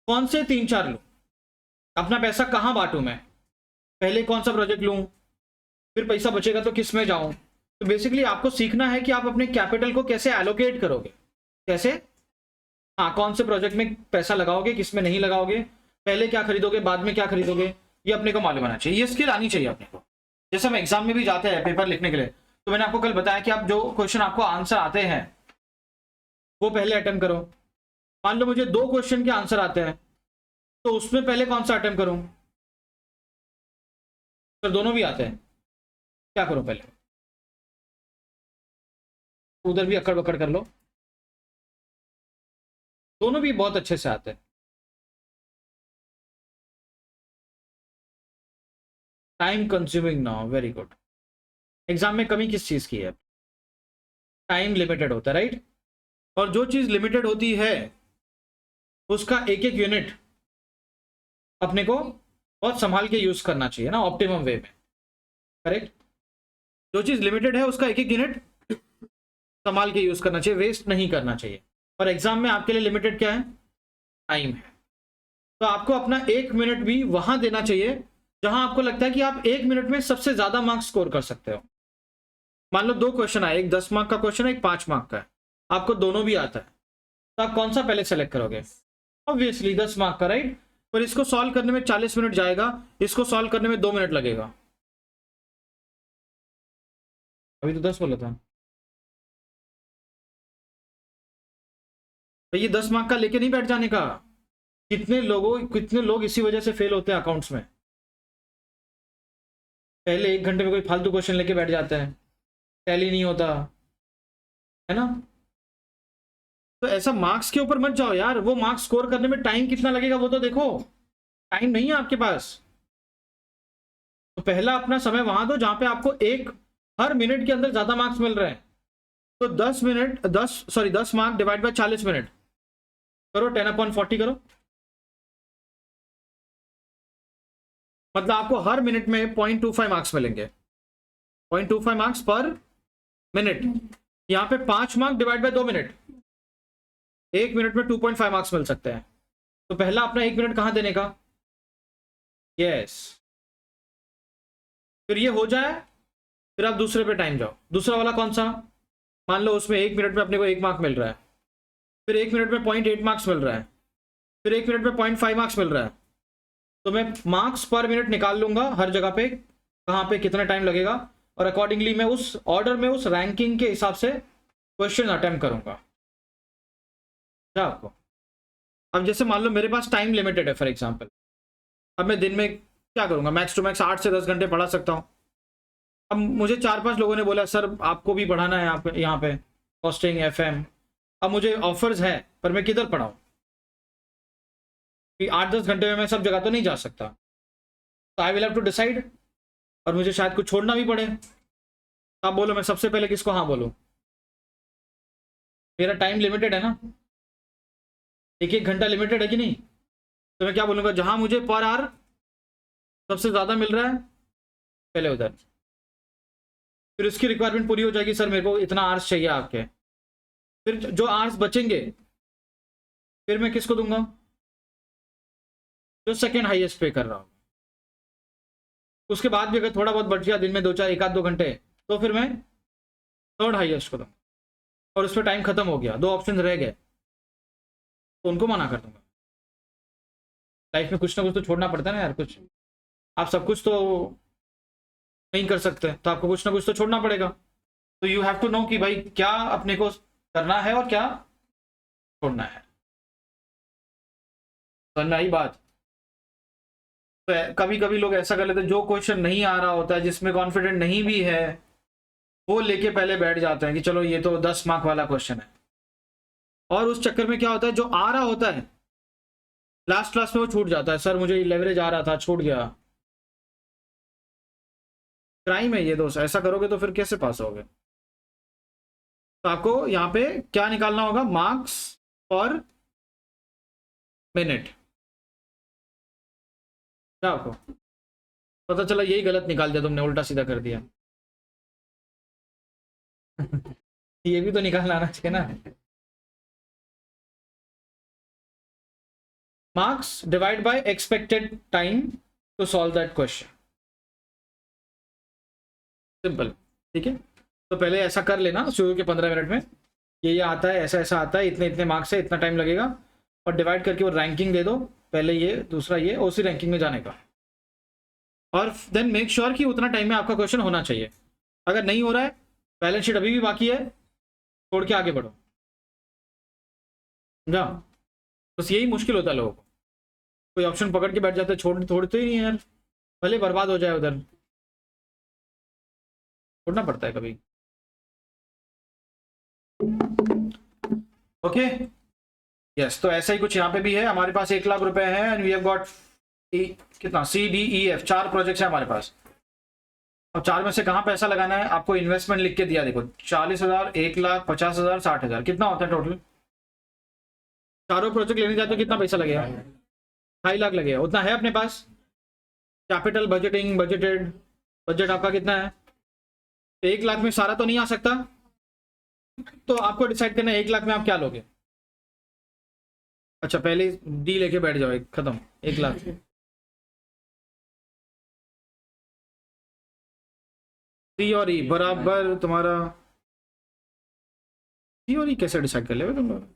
कौन से 3-4 लूं, अपना पैसा कहां बांटूं, मैं पहले कौन सा प्रोजेक्ट लूं, फिर पैसा बचेगा तो किस में जाऊं. तो बेसिकली आपको सीखना है कि आप अपने कैपिटल को कैसे एलोकेट करोगे, कैसे, हाँ, कौन से प्रोजेक्ट में पैसा लगाओगे, किस में नहीं लगाओगे, पहले क्या खरीदोगे, बाद में क्या खरीदोगे, ये अपने को मालूम होना चाहिए. ये स्किल आनी चाहिए अपने को. जैसे हम एग्जाम में भी जाते हैं पेपर लिखने के लिए, तो मैंने आपको कल बताया कि आप जो क्वेश्चन आपको आंसर आते हैं वो पहले अटेम्प्ट करो. मान लो मुझे 2 क्वेश्चन के आंसर आते हैं, तो उसमें पहले कौन सा अटेम्प्ट करूं, तो दोनों भी आते हैं, क्या करो, पहले उधर भी अकड़ बकड़ कर लो, दोनों भी बहुत अच्छे से आते हैं. Time consuming now, very good. Exam में कमी किस चीज की है, टाइम लिमिटेड होता है, राइट. और जो चीज लिमिटेड होती है उसका एक एक यूनिट अपने को बहुत संभाल के यूज करना चाहिए ना, ऑप्टिमम वे में, करेक्ट. जो चीज लिमिटेड है उसका एक एक यूनिट संभाल के यूज करना चाहिए, वेस्ट नहीं करना चाहिए. और एग्जाम में आपके लिए लिमिटेड क्या है, टाइम है. तो आपको अपना 1 मिनट भी वहां देना चाहिए जहां आपको लगता है कि आप 1 मिनट में सबसे ज्यादा मार्क्स स्कोर कर सकते हो. मान लो 2 क्वेश्चन आए, एक 10 मार्क का क्वेश्चन है, एक 5 मार्क का है, आपको दोनों भी आता है, तो आप कौन सा पहले सेलेक्ट करोगे, ऑब्वियसली 10 मार्क का, राइट. पर इसको सॉल्व करने में 40 मिनट जाएगा, इसको सॉल्व करने में 2 मिनट लगेगा. अभी तो 10 बोला था. तो ये 10 मार्क का लेके नहीं बैठ जाने का. कितने लोग इसी वजह से फेल होते हैं अकाउंट्स में, पहले 1 घंटे में कोई फालतू क्वेश्चन लेके बैठ जाते हैं, टैली नहीं होता है ना. तो ऐसा मार्क्स के ऊपर मत जाओ यार, वो मार्क्स स्कोर करने में टाइम कितना लगेगा वो तो देखो. टाइम नहीं है आपके पास, तो पहला अपना समय वहां दो जहां पे आपको हर मिनट के अंदर ज्यादा मार्क्स मिल रहे हैं. तो 10 मार्क डिवाइड बाय 40 मिनट करो, 10/40 करो, मतलब आपको हर मिनट में 0.25 मार्क्स मिलेंगे. 0.25 मार्क्स पर मिनट, यहाँ पे 5 mark divide by 2 minute, 1 minute में 2.5 मार्क्स मिल सकते हैं। तो पहला अपना 1 मिनट कहाँ देने का, यस। फिर ये हो जाए, फिर आप दूसरे पे टाइम जाओ। दूसरा वाला कौन सा, मान लो उसमें 1 मिनट में अपने को 1 मार्क मिल रहा है, फिर 1 मिनट में 0.8 मार्क्स मिल रहा है, फिर 1 मिनट में 0.5 मार्क्स मिल रहा है। तो मैं मार्क्स पर मिनट निकाल लूंगा हर जगह पे, कहाँ पे कितना टाइम लगेगा, और अकॉर्डिंगली मैं उस ऑर्डर में, उस रैंकिंग के हिसाब से क्वेश्चन अटेम्प्ट करूंगा। क्या आपको, अब जैसे मान लो मेरे पास टाइम लिमिटेड है फॉर एग्जांपल, अब मैं दिन में क्या करूंगा, मैक्स टू मैक्स 8 से 10 घंटे पढ़ा सकता हूँ। अब मुझे 4-5 लोगों ने बोला सर आपको भी पढ़ाना है यहाँ पे कॉस्टिंग FM। अब मुझे ऑफर्स है, पर मैं किधर पढ़ाऊँ, कि 8-10 घंटे में मैं सब जगह तो नहीं जा सकता। तो I will have to decide, और मुझे शायद कुछ छोड़ना भी पड़े। तो आप बोलो मैं सबसे पहले किसको हाँ बोलूँ, मेरा टाइम लिमिटेड है ना, 1-1 घंटा लिमिटेड है कि नहीं। तो मैं क्या बोलूँगा, जहाँ मुझे पर आवर सबसे ज़्यादा मिल रहा है पहले उधर। फिर उसकी रिक्वायरमेंट पूरी हो जाएगी, सर मेरे को इतना आवर्स चाहिए आपके। फिर जो आवर्स बचेंगे फिर मैं किसको दूंगा, जो सेकेंड हाईएस्ट पे कर रहा हूँ। उसके बाद भी अगर थोड़ा बहुत बच गया दिन में 2-4 1-2 घंटे, तो फिर मैं थर्ड हाईएस्ट को दूंगा, और उस पर टाइम खत्म हो गया, 2 ऑप्शन रह गए, तो उनको मना कर दूंगा। लाइफ में कुछ ना कुछ तो छोड़ना पड़ता है ना यार, कुछ आप सब कुछ तो नहीं कर सकते, तो आपको कुछ ना कुछ तो छोड़ना पड़ेगा। तो यू हैव टू नो कि भाई क्या अपने को करना है और क्या छोड़ना है। समझ में आई बात। तो कभी कभी लोग ऐसा कर लेते हैं, जो क्वेश्चन नहीं आ रहा होता है, जिसमें कॉन्फिडेंट नहीं भी है, वो लेके पहले बैठ जाते हैं कि चलो ये तो 10 मार्क वाला क्वेश्चन है। और उस चक्कर में क्या होता है, जो आ रहा होता है लास्ट क्लास में वो छूट जाता है, सर मुझे लेवरेज आ रहा था छूट गया। क्राइम है ये दोस्त, ऐसा करोगे तो फिर कैसे पास होगे। तो आपको यहाँ पे क्या निकालना होगा, मार्क्स पर मिनट। क्या आपको पता चला, यही गलत निकाल दिया तुमने, उल्टा सीधा कर दिया। ये भी तो निकालना आना चाहिए ना। Marks divide by expected time to solve that question, simple. ठीक है, तो पहले ऐसा कर लेना शुरू के 15 मिनट में, ये आता है, ऐसा ऐसा आता है, इतने इतने मार्क्स है, इतना टाइम लगेगा, और डिवाइड करके वो रैंकिंग दे दो, पहले ये दूसरा ये, उसी रैंकिंग में जाने का। और देन मेक श्योर कि उतना टाइम में आपका क्वेश्चन होना चाहिए। अगर नहीं हो रहा है, बैलेंस शीट अभी भी बाकी है, छोड़ के आगे बढ़ो। समझा, बस यही मुश्किल होता है लोगों को, कोई ऑप्शन पकड़ के बैठ जाते, छोड़ते ही नहीं यार, भले बर्बाद हो जाए उधर, छोड़ना पड़ता है कभी। ओके यस, तो ऐसा ही कुछ यहाँ पे भी है। हमारे पास 1 लाख रुपए हैं, एंड वी हैव गॉट कितना, CDEF 4 प्रोजेक्ट्स है हमारे पास। अब 4 में से कहाँ पैसा लगाना है, आपको इन्वेस्टमेंट लिख के दिया, देखो 40,000, 1 लाख, 50,000, 60,000, कितना होता है टोटल। चारों प्रोजेक्ट लेने जाते हो कितना पैसा लगेगा, 2.5 लाख लगेगा, उतना है अपने पास। कैपिटल बजटिंग, बजटेड बजट आपका कितना है, 1 लाख में सारा तो नहीं आ सकता, तो आपको डिसाइड करना है 1 लाख में आप क्या लोगे। अच्छा पहले डी लेके बैठ जाओ, खत्म 1 लाख। सी और ई बराबर तुम्हारा, सी और ई कैसे डिसाइड कर ले तुम लोग।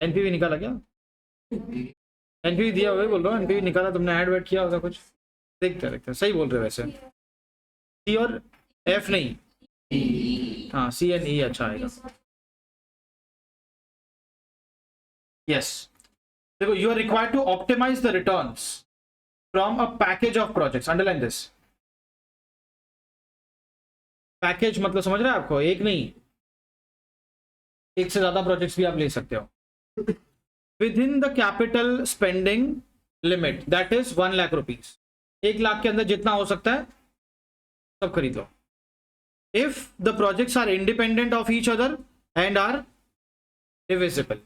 एनपीवी निकाला क्या, एनपीवी दिया हुआ बोल रहा हूँ, एनपीवी निकाला तुमने, ऐड वेड किया होगा कुछ, देखते देखते सही बोल रहे हो वैसे। सी और एफ नहीं, हाँ सी एंड ई अच्छा आएगा। यस देखो, you are required to optimise the returns from a package of projects, underline this. Package मतलब समझ रहे हैं आपको, एक नहीं, एक से ज्यादा प्रोजेक्ट्स भी आप ले सकते हो। Within the capital spending limit that is 1 lakh rupees, 1 lakh के अंदर जितना हो सकता है सब खरीद लो। If the projects are independent of each other and are divisible.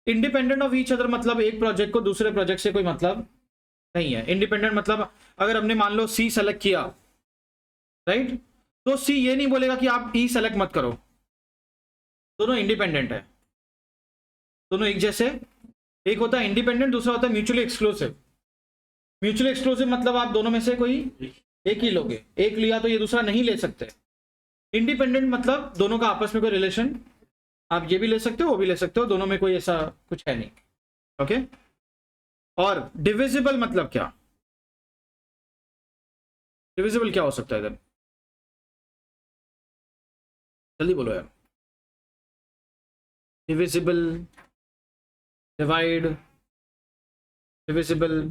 Independent of each other मतलब एक प्रोजेक्ट को दूसरे प्रोजेक्ट से कोई मतलब नहीं है। इंडिपेंडेंट मतलब अगर हमने मान लो सी सेलेक्ट किया, राइट, तो सी ये नहीं बोलेगा कि आप ई सेलेक्ट मत करो, दोनों इंडिपेंडेंट है, दोनों एक जैसे। एक होता है इंडिपेंडेंट, दूसरा होता है म्यूचुअली एक्सक्लूसिव। म्यूचुअली एक्सक्लूसिव मतलब आप दोनों में से कोई एक ही लोगे, एक लिया तो ये दूसरा नहीं ले सकते। इंडिपेंडेंट मतलब दोनों का आपस में कोई रिलेशन, आप ये भी ले सकते हो वो भी ले सकते हो, दोनों में कोई ऐसा कुछ है नहीं। ओके। और डिविजिबल मतलब क्या? डिविजिबल क्या हो सकता है इधर? जल्दी बोलो यार। डिविजिबल, डिवाइड, डिविजिबल,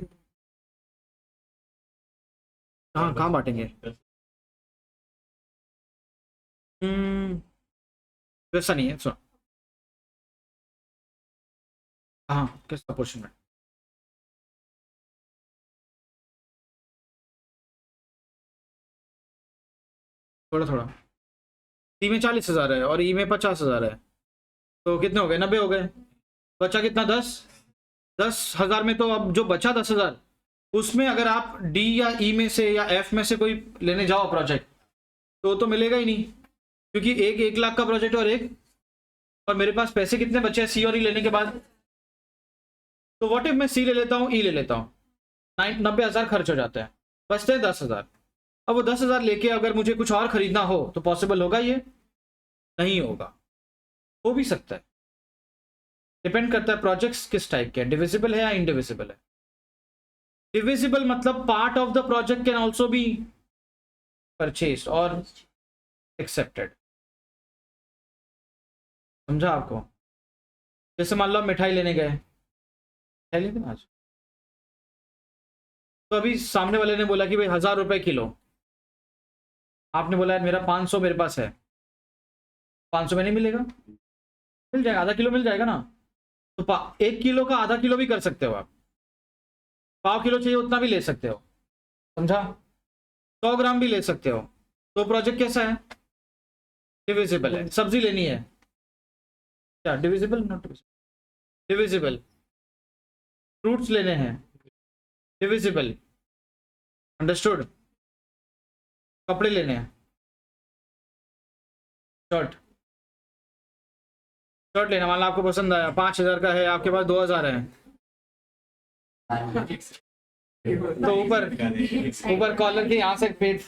कहाँ बांटेंगे? वैसा नहीं है, सुनो। हाँ, किसका क्वेश्चन है? थोड़ा थोड़ा। सी में 40,000 है और ई में 50,000 है, तो कितने हो गए? 90 हो गए। बचा कितना? 10। 10,000 में तो अब जो बचा 10,000, उसमें अगर आप डी या ई में से या एफ में से कोई लेने जाओ प्रोजेक्ट, तो मिलेगा ही नहीं, क्योंकि एक 1 लाख का प्रोजेक्ट और मेरे पास पैसे कितने बचे हैं सी और ई लेने के बाद? तो व्हाट इफ मैं सी ले लेता हूँ, ई ले लेता हूँ, 90,000 खर्च हो जाता है, बचते हैं 10,000। अब वो 10,000 लेके अगर मुझे कुछ और खरीदना हो तो पॉसिबल होगा? ये नहीं होगा। हो भी सकता है, डिपेंड करता है प्रोजेक्ट्स किस टाइप के, डिविजिबल है या इनडिविजिबल है। डिविजिबल मतलब part of the project can also be purchased और एक्सेप्टेड। समझा आपको? जैसे मान लो आप मिठाई लेने गए, मिठाई लेते ना आज, तो अभी सामने वाले ने बोला कि भाई 1,000 रुपए किलो, आपने बोला यार मेरा 500 मेरे पास है, 500 में नहीं मिलेगा, मिल जाएगा, आधा किलो मिल जाएगा ना। तो 1 किलो का आधा किलो भी कर सकते हो आप, 1/4 किलो चाहिए उतना भी ले सकते हो, समझा? 100 ग्राम भी ले सकते हो। तो प्रोजेक्ट कैसा है? डिविजिबल है। सब्जी लेनी है, क्या डिविजिबल? Not divisible. फ्रूट्स लेने हैं, डिविजिबल। अंडरस्टूड? कपड़े लेने हैं, शर्ट शर्ट लेना, मान लो आपको पसंद आया, 5,000 का है, आपके पास 2,000 है, तो ऊपर कॉलर के यहाँ से पेट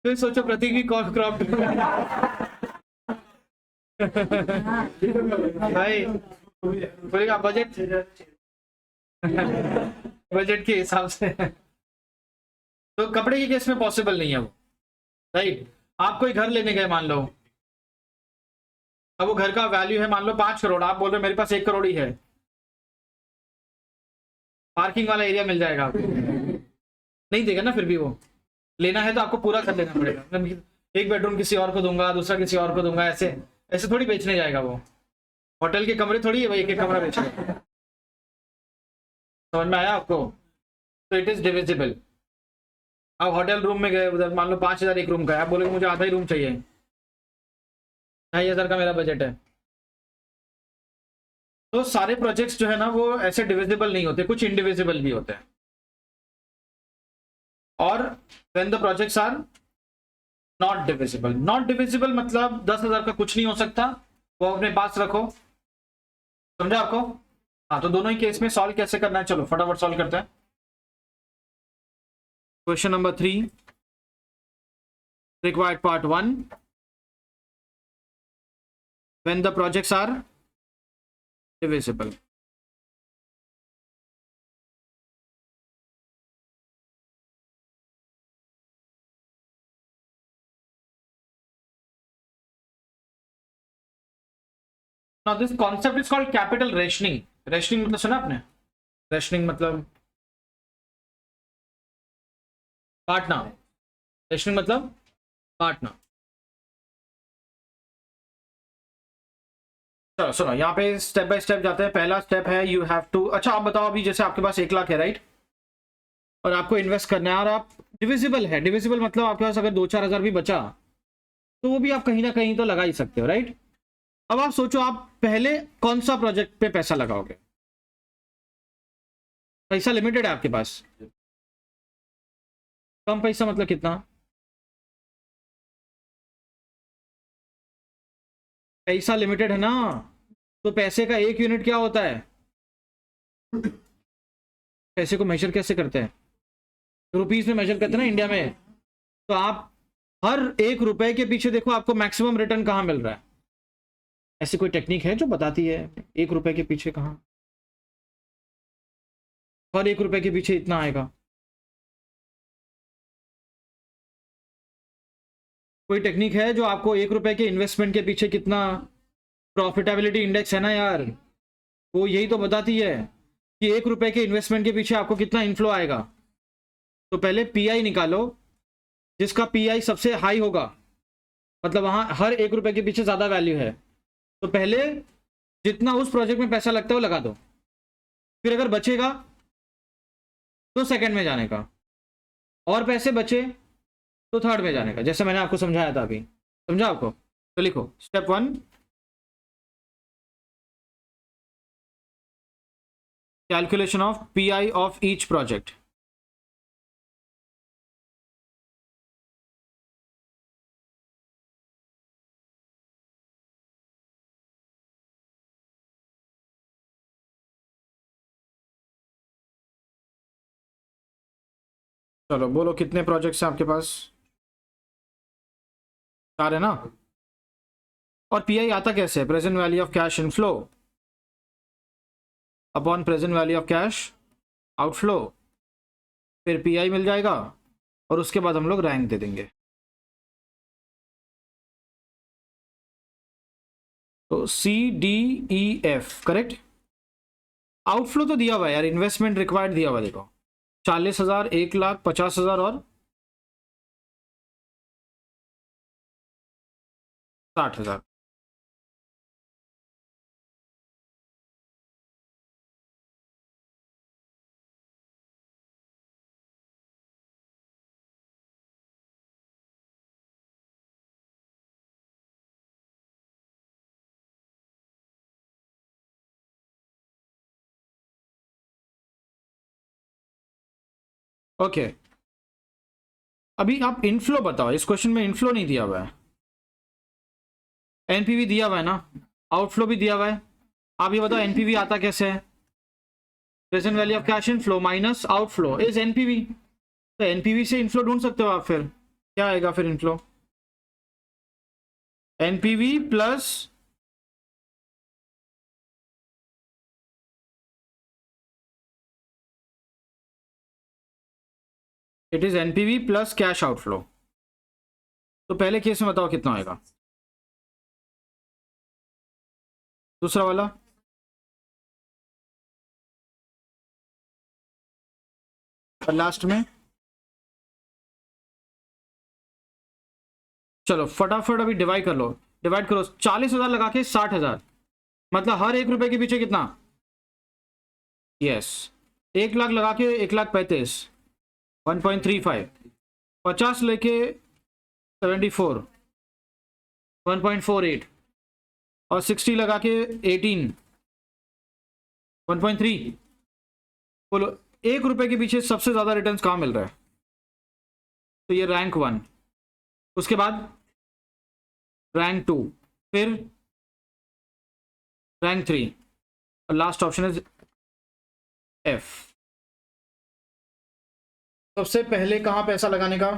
फिर सोचो प्रतीक भी क्रॉप भाई बोलेगा बजट बजट के हिसाब से। तो कपड़े के केस में पॉसिबल नहीं है वो, राइट? आप कोई घर लेने गए मान लो, अब वो घर का वैल्यू है मान लो 5 करोड़, आप बोल रहे हो मेरे पास 1 करोड़ ही है, पार्किंग वाला एरिया मिल जाएगा आपको? नहीं देगा ना। फिर भी वो लेना है तो आपको पूरा कर लेना पड़ेगा, मतलब एक बेडरूम किसी और को दूंगा, दूसरा किसी और को दूंगा, ऐसे ऐसे थोड़ी बेचने जाएगा वो। होटल के कमरे थोड़ी है भाई, एक कमरा बेचेगा। समझ में आया आपको? तो इट इज डिविजिबल। आप होटल रूम में गए, उधर मान लो 5,000 एक रूम का है, आप बोलोगे मुझे आधा ही रूम चाहिए, 2,500 का मेरा बजट है। तो सारे प्रोजेक्ट्स जो है ना वो ऐसे डिविजिबल नहीं होते, कुछ इंडिविजिबल भी होते हैं। और when the projects are not divisible, not divisible मतलब 10,000 का कुछ नहीं हो सकता, वो अपने पास रखो। समझा आपको? हाँ, तो दोनों ही केस में सॉल्व कैसे करना है, चलो फटाफट सॉल्व करते हैं। Question number 3, required part 1, when the projects are divisible. Now this concept is called capital rationing. Rationing मतलब सुना आपने? Rationing मतलब बांटना, रेशनिंग मतलब बांटना। चलो सुनो, यहाँ पे स्टेप बाय स्टेप जाते हैं। पहला स्टेप है यू हैव टू, अच्छा आप बताओ, अभी जैसे आपके पास 1 लाख है, राइट, और आपको इन्वेस्ट करना है, और आप डिविजिबल है, डिविजिबल मतलब आपके पास अगर 2-4 हज़ार भी बचा तो वो भी आप कहीं ना कहीं तो लगा ही सकते हो, राइट? अब आप सोचो आप पहले कौन सा प्रोजेक्ट पे पैसा लगाओगे? पैसा लिमिटेड है आपके पास, कम पैसा मतलब कितना? पैसा लिमिटेड है ना, तो पैसे का एक यूनिट क्या होता है? पैसे को मेजर कैसे करते हैं? रुपीस में मेजर करते हैं ना इंडिया में। तो आप हर एक रुपए के पीछे देखो आपको मैक्सिमम रिटर्न कहाँ मिल रहा है। ऐसी कोई टेक्निक है जो बताती है एक रुपए के पीछे कहाँ, हर एक रुपए के पीछे इतना आएगा? कोई टेक्निक है जो आपको एक रुपए के इन्वेस्टमेंट के पीछे कितना प्रॉफिटेबिलिटी इंडेक्स है ना यार, वो यही तो बताती है कि एक रुपए के इन्वेस्टमेंट के पीछे आपको कितना इनफ्लो आएगा। तो पहले पीआई निकालो, जिसका पीआई सबसे हाई होगा, मतलब वहां हर एक रुपए के पीछे ज्यादा वैल्यू है, तो पहले जितना उस प्रोजेक्ट में पैसा लगता है वो लगा दो। फिर अगर बचेगा तो सेकंड में जाने का, और पैसे बचे तो थर्ड में जाने का, जैसे मैंने आपको समझाया था अभी। समझा आपको? तो लिखो step 1, calculation of pi of each project. चलो बोलो कितने प्रोजेक्ट्स हैं आपके पास? 4 है ना। और पीआई आता कैसे? Present value of cash inflow upon present value of cash outflow, फिर पीआई मिल जाएगा और उसके बाद हम लोग रैंक दे देंगे। तो C D E F correct. Outflow तो दिया हुआ है यार, इन्वेस्टमेंट रिक्वायर्ड दिया हुआ है, देखो 40,000, 1,00,000, 50,000 और 60,000। ओके अभी आप इनफ्लो बताओ, इस क्वेश्चन में इनफ्लो नहीं दिया हुआ है, एनपीवी दिया हुआ है ना, आउटफ्लो भी दिया हुआ है। आप ये बताओ एनपीवी आता कैसे है? Present value of cash inflow minus outflow is NPV. तो एनपीवी से इनफ्लो ढूंढ सकते हो आप, फिर क्या आएगा फिर inflow? NPV plus it is NPV plus cash outflow. तो पहले केस में बताओ कितना आएगा, दूसरा वाला। और लास्ट में चलो फटाफट अभी डिवाइड कर लो, डिवाइड करो 40,000 लगा के 60,000, मतलब हर एक रुपए के पीछे कितना? यस 1,00,000 लगा के 1,35,000, 1.35, 50 लेके 74, 1.48, और 60 लगा के 18, 1.3। बोलो एक रुपए के पीछे सबसे ज्यादा रिटर्न कहाँ मिल रहा है? तो ये रैंक 1, उसके बाद रैंक 2, फिर रैंक 3, और लास्ट ऑप्शन इज एफ। सबसे पहले कहाँ पैसा लगाने का?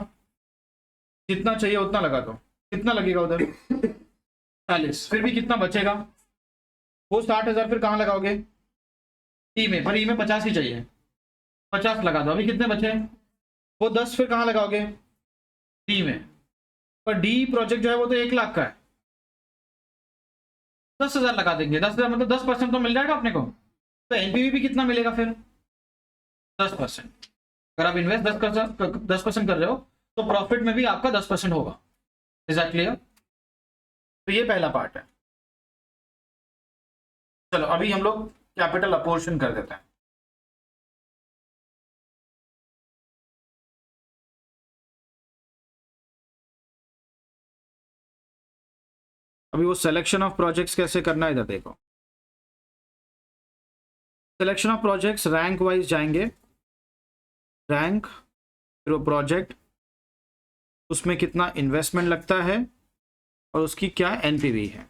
जितना चाहिए उतना लगा दो। कितना लगेगा उधर? 40। फिर भी कितना बचेगा? वो 60,000 फिर कहाँ लगाओगे? ई में, पर ई में 50 ही चाहिए, 50 लगा दो। अभी कितने बचे? वो 10 फिर कहाँ लगाओगे? डी में। पर डी प्रोजेक्ट जो है वो तो 1,00,000 का है, 10,000 लगा देंगे। 10,000 मतलब 10% तो मिल जाएगा अपने को। तो एनपीवी भी कितना मिलेगा फिर? 10%। अगर आप इन्वेस्ट 10% कर रहे हो तो प्रॉफिट में भी आपका 10% होगा। Is that clear? तो ये पहला पार्ट है। चलो अभी हम लोग कैपिटल अपोर्शन कर देते हैं। अभी वो सिलेक्शन ऑफ प्रोजेक्ट्स कैसे करना है इधर देखो। Selection of projects rank wise जाएंगे, रैंक फिर वो प्रोजेक्ट, उसमें कितना इन्वेस्टमेंट लगता है और उसकी क्या एनपीवी है।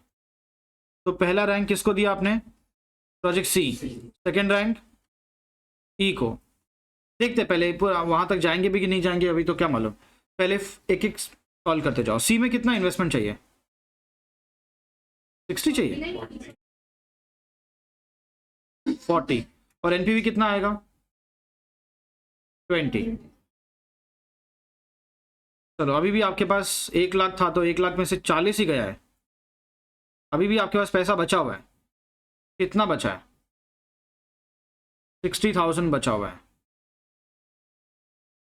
तो पहला रैंक किसको दिया आपने? प्रोजेक्ट सी। सेकंड रैंक ई को। देखते पहले पूरा वहां तक जाएंगे भी कि नहीं जाएंगे अभी तो क्या मालूम। पहले एक एक सॉल्व करते जाओ। सी में कितना इन्वेस्टमेंट चाहिए? 60 चाहिए, 40। और एनपीवी कितना आएगा? 20। चलो अभी भी आपके पास 1 लाख था तो 1 लाख में से 40 ही गया है। अभी भी आपके पास पैसा बचा हुआ है। कितना बचा है? 60,000 बचा हुआ है।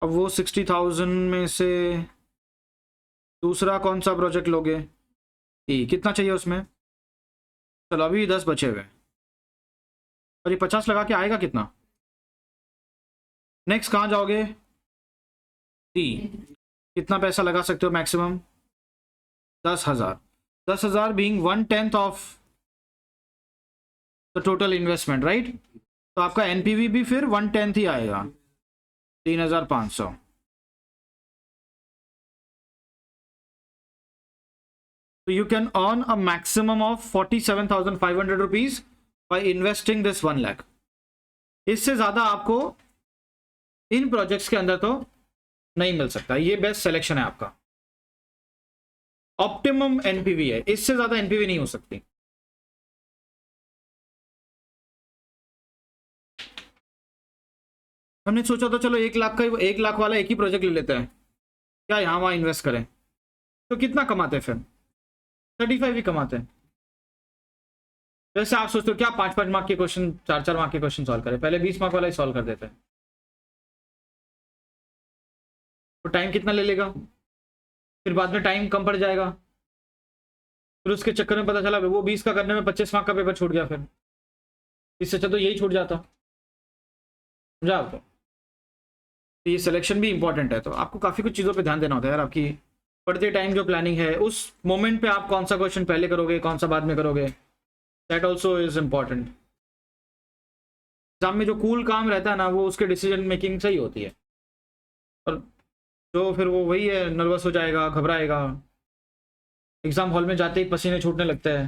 अब वो 60,000 में से दूसरा कौन सा प्रोजेक्ट लोगे? कितना चाहिए उसमें? चलो अभी 10 बचे हुए हैं और ये 50 लगा के आएगा कितना? नेक्स्ट कहाँ जाओगे? डी। कितना पैसा लगा सकते हो maximum? 10,000। 10,000 being 1/10 of the total investment, right? तो आपका एनपीवी भी फिर 1/10 ही आएगा, 3,500। So you can earn a maximum of 47,500 rupees by investing this 1 lakh। इससे ज्यादा आपको इन प्रोजेक्ट्स के अंदर तो नहीं मिल सकता। ये बेस्ट सिलेक्शन है आपका, ऑप्टिमम एनपीवी है, इससे ज्यादा एनपीवी नहीं हो सकती। हमने सोचा था चलो 1 लाख का 1 लाख वाला एक ही प्रोजेक्ट ले लेते हैं, क्या यहां वहां इन्वेस्ट करें। तो कितना कमाते हैं फिर? 35 ही कमाते हैं। जैसे आप सोचते हो क्या 5-5 मार्क के क्वेश्चन, 4-4 मार्क के क्वेश्चन सॉल्व करें, पहले 20 मार्क वाला ही सॉल्व कर देते हैं। तो टाइम कितना ले लेगा, फिर बाद में टाइम कम पड़ जाएगा, फिर उसके चक्कर में पता चला वो 20 का करने में 25 मार्क का पेपर छूट गया, फिर इससे अच्छा तो यही छूट जाता। समझा आपको? तो ये सिलेक्शन भी इंपॉर्टेंट है, तो आपको काफ़ी कुछ चीज़ों पे ध्यान देना होता है यार। आपकी पढ़ते टाइम जो प्लानिंग है, उस मोमेंट पे आप कौन सा क्वेश्चन पहले करोगे, कौन सा बाद में करोगे, that also is important. Exam में जो कूल काम रहता है ना, वो उसके डिसीजन मेकिंग सही होती है। और जो फिर वो वही है, नर्वस हो जाएगा, घबराएगा, एग्जाम हॉल में जाते ही पसीने छूटने लगते हैं,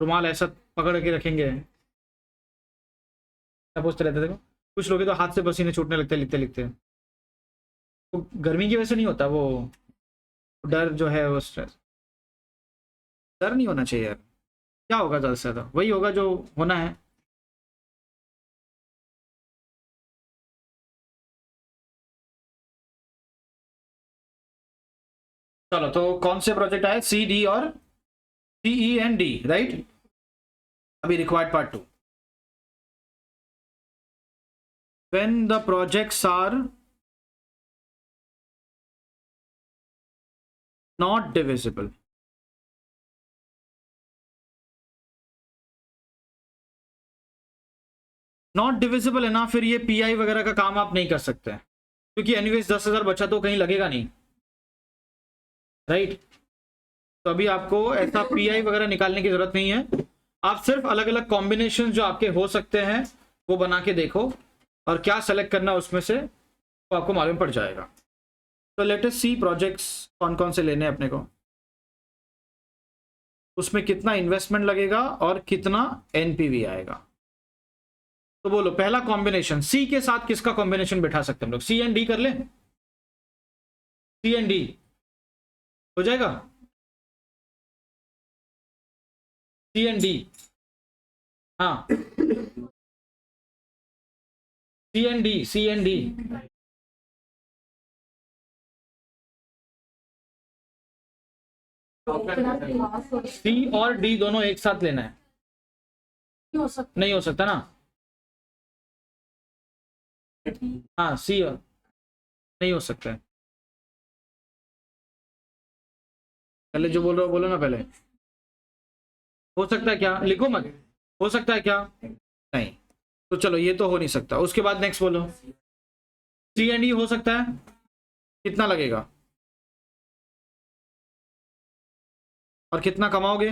रुमाल ऐसा पकड़ के रखेंगे, पूछते रहते। देखो कुछ लोग तो हाथ से पसीने छूटने लगते हैं लिखते लिखते। तो गर्मी की वजह से नहीं होता, वो डर जो है, वो स्ट्रेस। डर नहीं होना चाहिए यार। क्या होगा ज़्यादा से ज़्यादा वही होगा जो होना है। चलो तो कौन से प्रोजेक्ट आए? सी, डी और सी, ई एंड डी, राइट? अभी required part 2। when the projects are not divisible, not divisible है ना, फिर ये पीआई वगैरह का काम आप नहीं कर सकते, क्योंकि एनीवेज 10,000 बचा तो कहीं लगेगा नहीं, राइट? तो अभी आपको ऐसा पीआई वगैरह निकालने की जरूरत नहीं है। आप सिर्फ अलग अलग कॉम्बिनेशन जो आपके हो सकते हैं वो बना के देखो, और क्या सेलेक्ट करना उसमें से तो आपको मालूम पड़ जाएगा। तो लेट अस सी प्रोजेक्ट्स कौन कौन से लेने हैं अपने को, उसमें कितना इन्वेस्टमेंट लगेगा और कितना एनपीवी आएगा। तो बोलो पहला कॉम्बिनेशन सी के साथ किसका कॉम्बिनेशन बैठा सकते हैं हम लोग? सी एंड डी कर लें? सी एंड डी हो जाएगा? सी एंड डी, हाँ, C and D, C and D. C और डी दोनों एक साथ लेना है? नहीं हो सकता ना। हाँ सी और नहीं हो सकता है। पहले जो बोल रहे हो बोलो ना पहले। हो सकता है क्या? लिखो मत। हो सकता है क्या? नहीं। तो चलो ये तो हो नहीं सकता। उसके बाद नेक्स्ट बोलो। सी एंड ई हो सकता है? कितना लगेगा और कितना कमाओगे?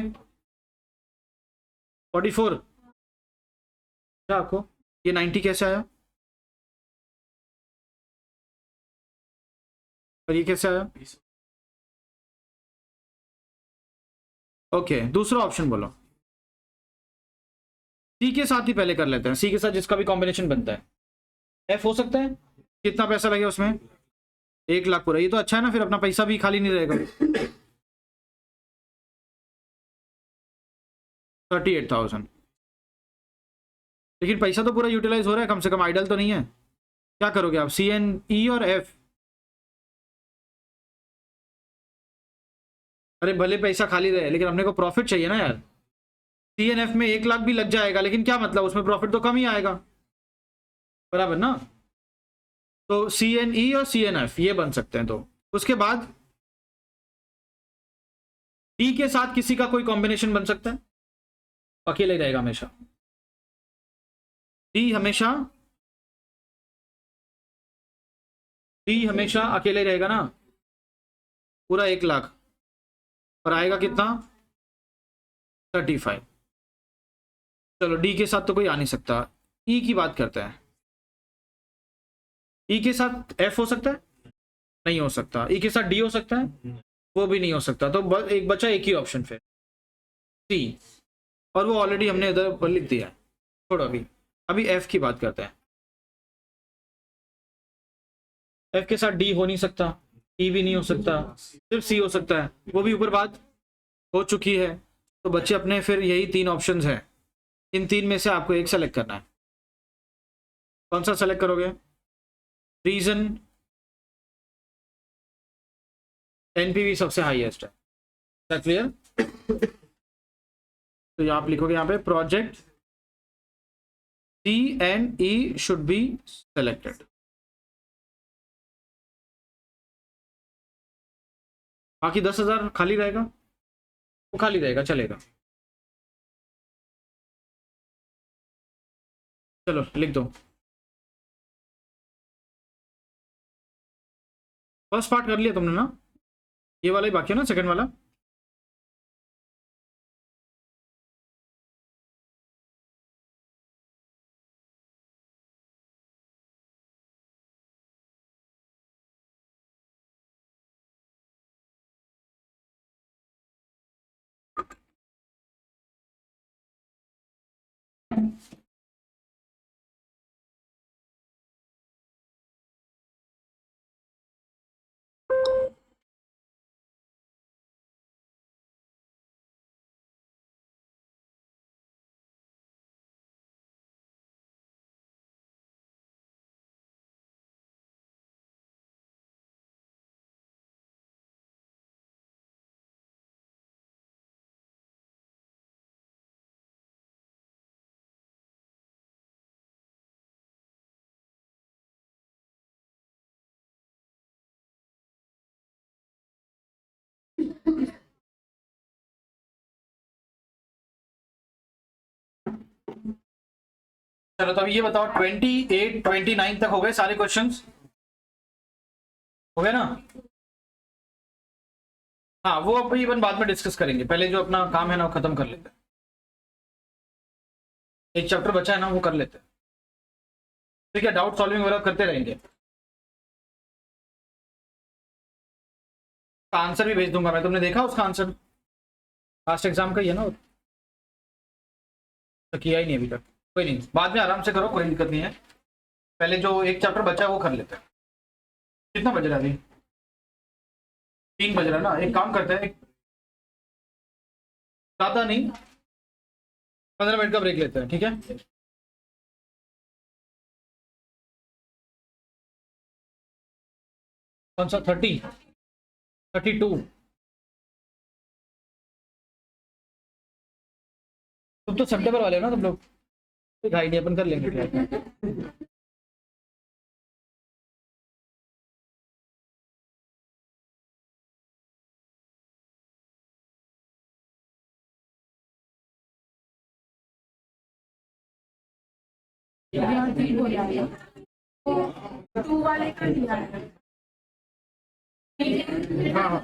44। क्या आपको ये 90 कैसे आया? और ये कैसे आया? ओके, दूसरा ऑप्शन बोलो। सी के साथ ही पहले कर लेते हैं, सी के साथ जिसका भी कॉम्बिनेशन बनता है। एफ हो सकता है? कितना पैसा लगेगा उसमें? 1 लाख पूरा। ये तो अच्छा है ना, फिर अपना पैसा भी खाली नहीं रहेगा। 38,000। लेकिन पैसा तो पूरा यूटिलाइज हो रहा है, कम से कम आइडल तो नहीं है। क्या करोगे आप? सी एन ई और एफ? अरे भले पैसा खाली रहे, लेकिन अपने को प्रॉफिट चाहिए ना यार। सी एन एफ में 1 लाख भी लग जाएगा, लेकिन क्या मतलब, उसमें प्रॉफिट तो कम ही आएगा, बराबर ना? तो सी एन ई और सी एन एफ ये बन सकते हैं। तो उसके बाद डी के साथ किसी का कोई कॉम्बिनेशन बन सकता है? अकेले ही रहेगा हमेशा। डी हमेशा अकेले रहेगा ना, पूरा 1 लाख। और आएगा कितना? 35। चलो डी के साथ तो कोई आ नहीं सकता। ई की बात करते हैं। ई के साथ एफ हो सकता है? नहीं हो सकता। ई के साथ डी हो सकता है? वो भी नहीं हो सकता। तो बस एक बचा, एक ही ऑप्शन फिर, सी। और वो ऑलरेडी हमने इधर पर लिख दिया है। छोड़ो, अभी एफ की बात करते हैं। एफ के साथ डी हो नहीं सकता, ई भी नहीं हो सकता, सिर्फ सी हो सकता है। वो भी ऊपर बात हो चुकी है। तो बच्चे अपने फिर यही 3 ऑप्शंस हैं। इन 3 में से आपको एक सेलेक्ट करना है। कौन सा सेलेक्ट करोगे? रीजन एनपीवी सबसे हाईएस्ट है, क्लियर? तो आप लिखोगे यहाँ पे project C and E should be selected. बाकी 10,000 खाली रहेगा, वो खाली रहेगा, चलेगा। चलो लिख दो। फर्स्ट पार्ट कर लिया तुमने ना? ये वाला ही बाकी है ना, सेकंड वाला? चलो तो अब ये बताओ, 28 29 तक हो गए सारे क्वेश्चंस? हो गए ना? हाँ, वो अब इवन बाद में डिस्कस करेंगे, पहले जो अपना काम है ना वो खत्म कर लेते हैं। एक चैप्टर बचा है ना, वो कर लेते हैं। ठीक है, डाउट सॉल्विंग वगैरह करते रहेंगे। आंसर भी भेज दूंगा मैं, तुमने देखा उसका आंसर? लास्ट एग्जाम का ही है ना, तो किया ही नहीं अभी तक। कोई नहीं, बाद में आराम से करो, कोई दिक्कत नहीं है। पहले जो एक चैप्टर बचा है वो कर लेते हैं। कितना बज रहा है अभी? 3 बज रहा है ना। एक काम करते हैं, ज़्यादा नहीं, 15 मिनट का ब्रेक लेते हैं, ठीक है? कौन सा 30 32? तुम तो सितंबर वाले हो ना तुम लोग, कोई घाई नहीं, अपन कर लेंगे क्या। टू वाले का दिया है। हाँ हाँ।